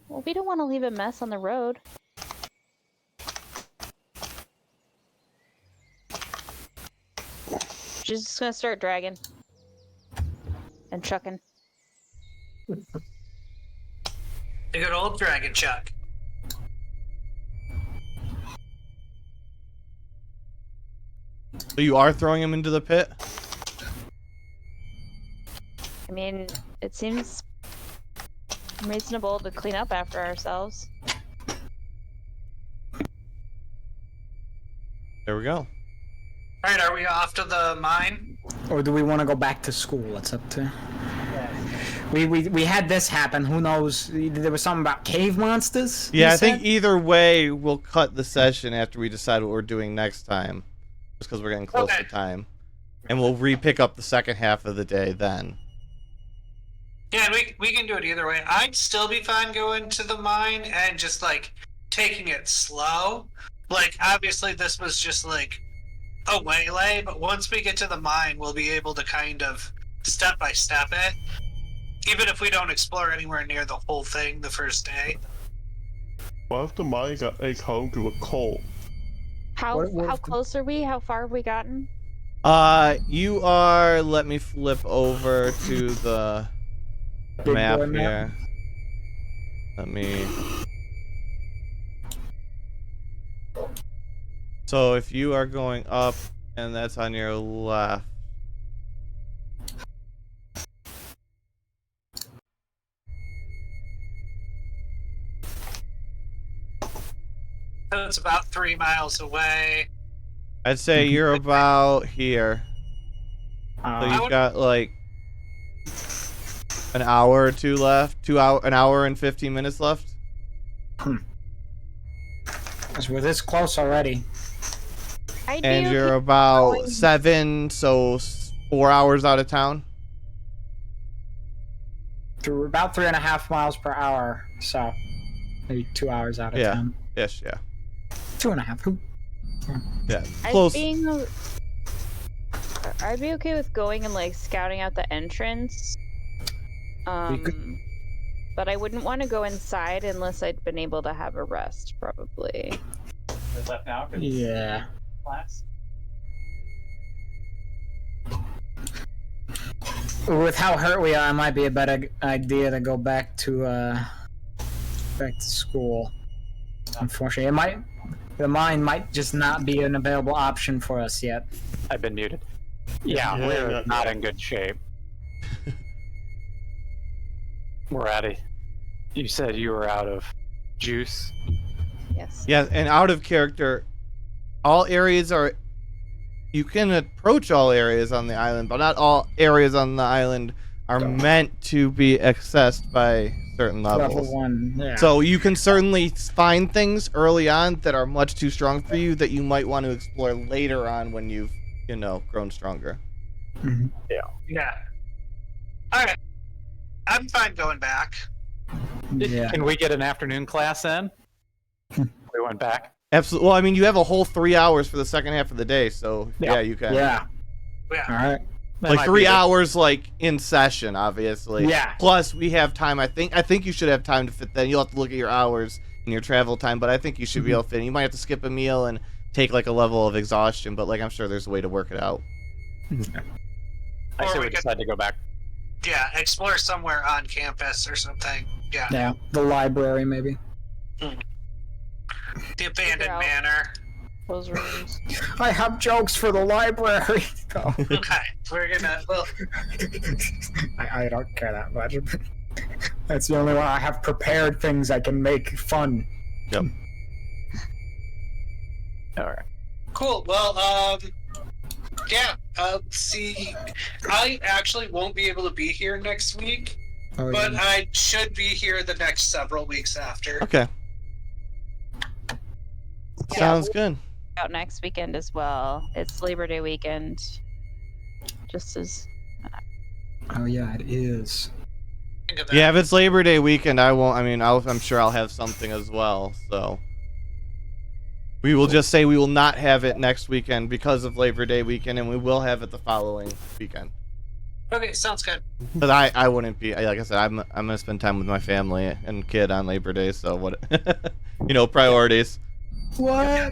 Well, we don't want to leave a mess on the road. She's just gonna start dragging and chucking. The good old dragon chuck. So you are throwing him into the pit? I mean, it seems reasonable to clean up after ourselves. There we go. All right, are we off to the mine? Or do we want to go back to school? It's up to. We had this happen. Who knows? There was something about cave monsters. Yeah, you I think said? either way, we'll cut the session after we decide what we're doing next time. Just because we're getting close Okay. to time. And we'll re-pick up the second half of the day then. Yeah, we can do it either way. I'd still be fine going to the mine and just like taking it slow. Like obviously this was just like a waylay, but once we get to the mine, we'll be able to kind of step by step it. Even if we don't explore anywhere near the whole thing the first day. What if the mine got like home to a coal? How What how if the- close are we? How far have we gotten? You are, let me flip over to the Big map boy map? here. Let me... So if you are going up, and that's on your left. So it's about 3 miles away. I'd say you're about here. So Uh, you've got like an hour or two left. An hour and 15 minutes left. we're this close already. I'd And be you're okay about going- 7, so 4 hours out of town. Through about 3.5 miles per hour, so maybe 2 hours out of Yeah. town. Ish, yeah. 2.5. Who? Yeah, I'd close. I'd be okay with going and like scouting out the entrance. could- But I wouldn't want to go inside unless I'd been able to have a rest, probably. They left now 'cause Yeah. class. With how hurt we are, it might be a better idea to go back to school. Unfortunately, the mine might just not be an available option for us yet. I've been muted. Yeah, Yeah, we're yeah. not in good shape. We're out of. You said you were out of juice. Yes. Yeah, and out of character, all areas are... You can approach all areas on the island, but not all areas on the island are meant to be accessed by certain levels. Level 1, yeah. So you can certainly find things early on that are much too strong for you that you might want to explore later on when you've, grown stronger. Yeah. Alright. I'm fine going back. Yeah. Can we get an afternoon class in? We went back. Absolutely. Well, I mean, you have a whole 3 hours for the second half of the day, so yeah, you can. Yeah. Yeah. All right. That Like might 3 be the- hours, like in session, obviously. Yeah. Plus, we have time. I think you should have time to fit that. You'll have to look at your hours and your travel time, but I think you should be able to fit in. You might have to skip a meal and take like a level of exhaustion, but like I'm sure there's a way to work it out. I Or say we we could- decide to go back. Yeah, explore somewhere on campus or something. Yeah. Yeah. The library, maybe. The abandoned out. manor. Those rooms. I have jokes for the library. Oh. Okay. We're gonna I don't care that much. That's the only one I have prepared things I can make fun. Yep. All right. cool. Well, yeah, see, I actually won't be able to be here next week, Oh, but yeah. I should be here the next several weeks after. Okay. Yeah, Sounds good. Out next weekend as well. It's Labor Day weekend. Just as Oh yeah, it is. Think of that. Yeah, if it's Labor Day weekend, I won't. I mean, I'm sure I'll have something as well. So we will just say we will not have it next weekend because of Labor Day weekend, and we will have it the following weekend. Okay, sounds good. But I wouldn't be. Like I said, I'm gonna spend time with my family and kid on Labor Day. So what? Priorities. What?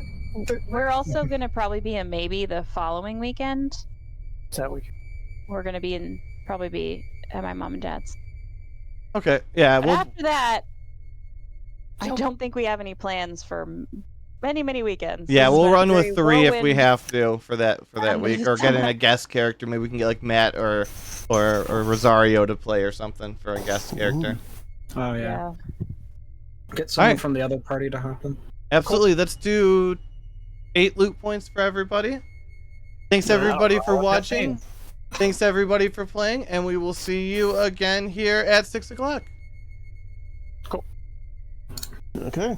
we're also gonna probably be in maybe the following weekend. Is that week? We're gonna be probably be at my mom and dad's. Okay. Yeah. But Well. after that, I don't think we have any plans for many weekends. Yeah, This has we'll been a run very with 3 if we whirlwind- have to for that week, or get in a guest character. Maybe we can get like Matt or Rosario to play or something for a guest character. Oh yeah. Yeah. Get someone Alright. from the other party to hop in. Absolutely. Let's do 8 loot points for everybody. Thanks Yeah, everybody for I'll watching. Thanks everybody for playing, and we will see you again here at 6 o'clock. Okay.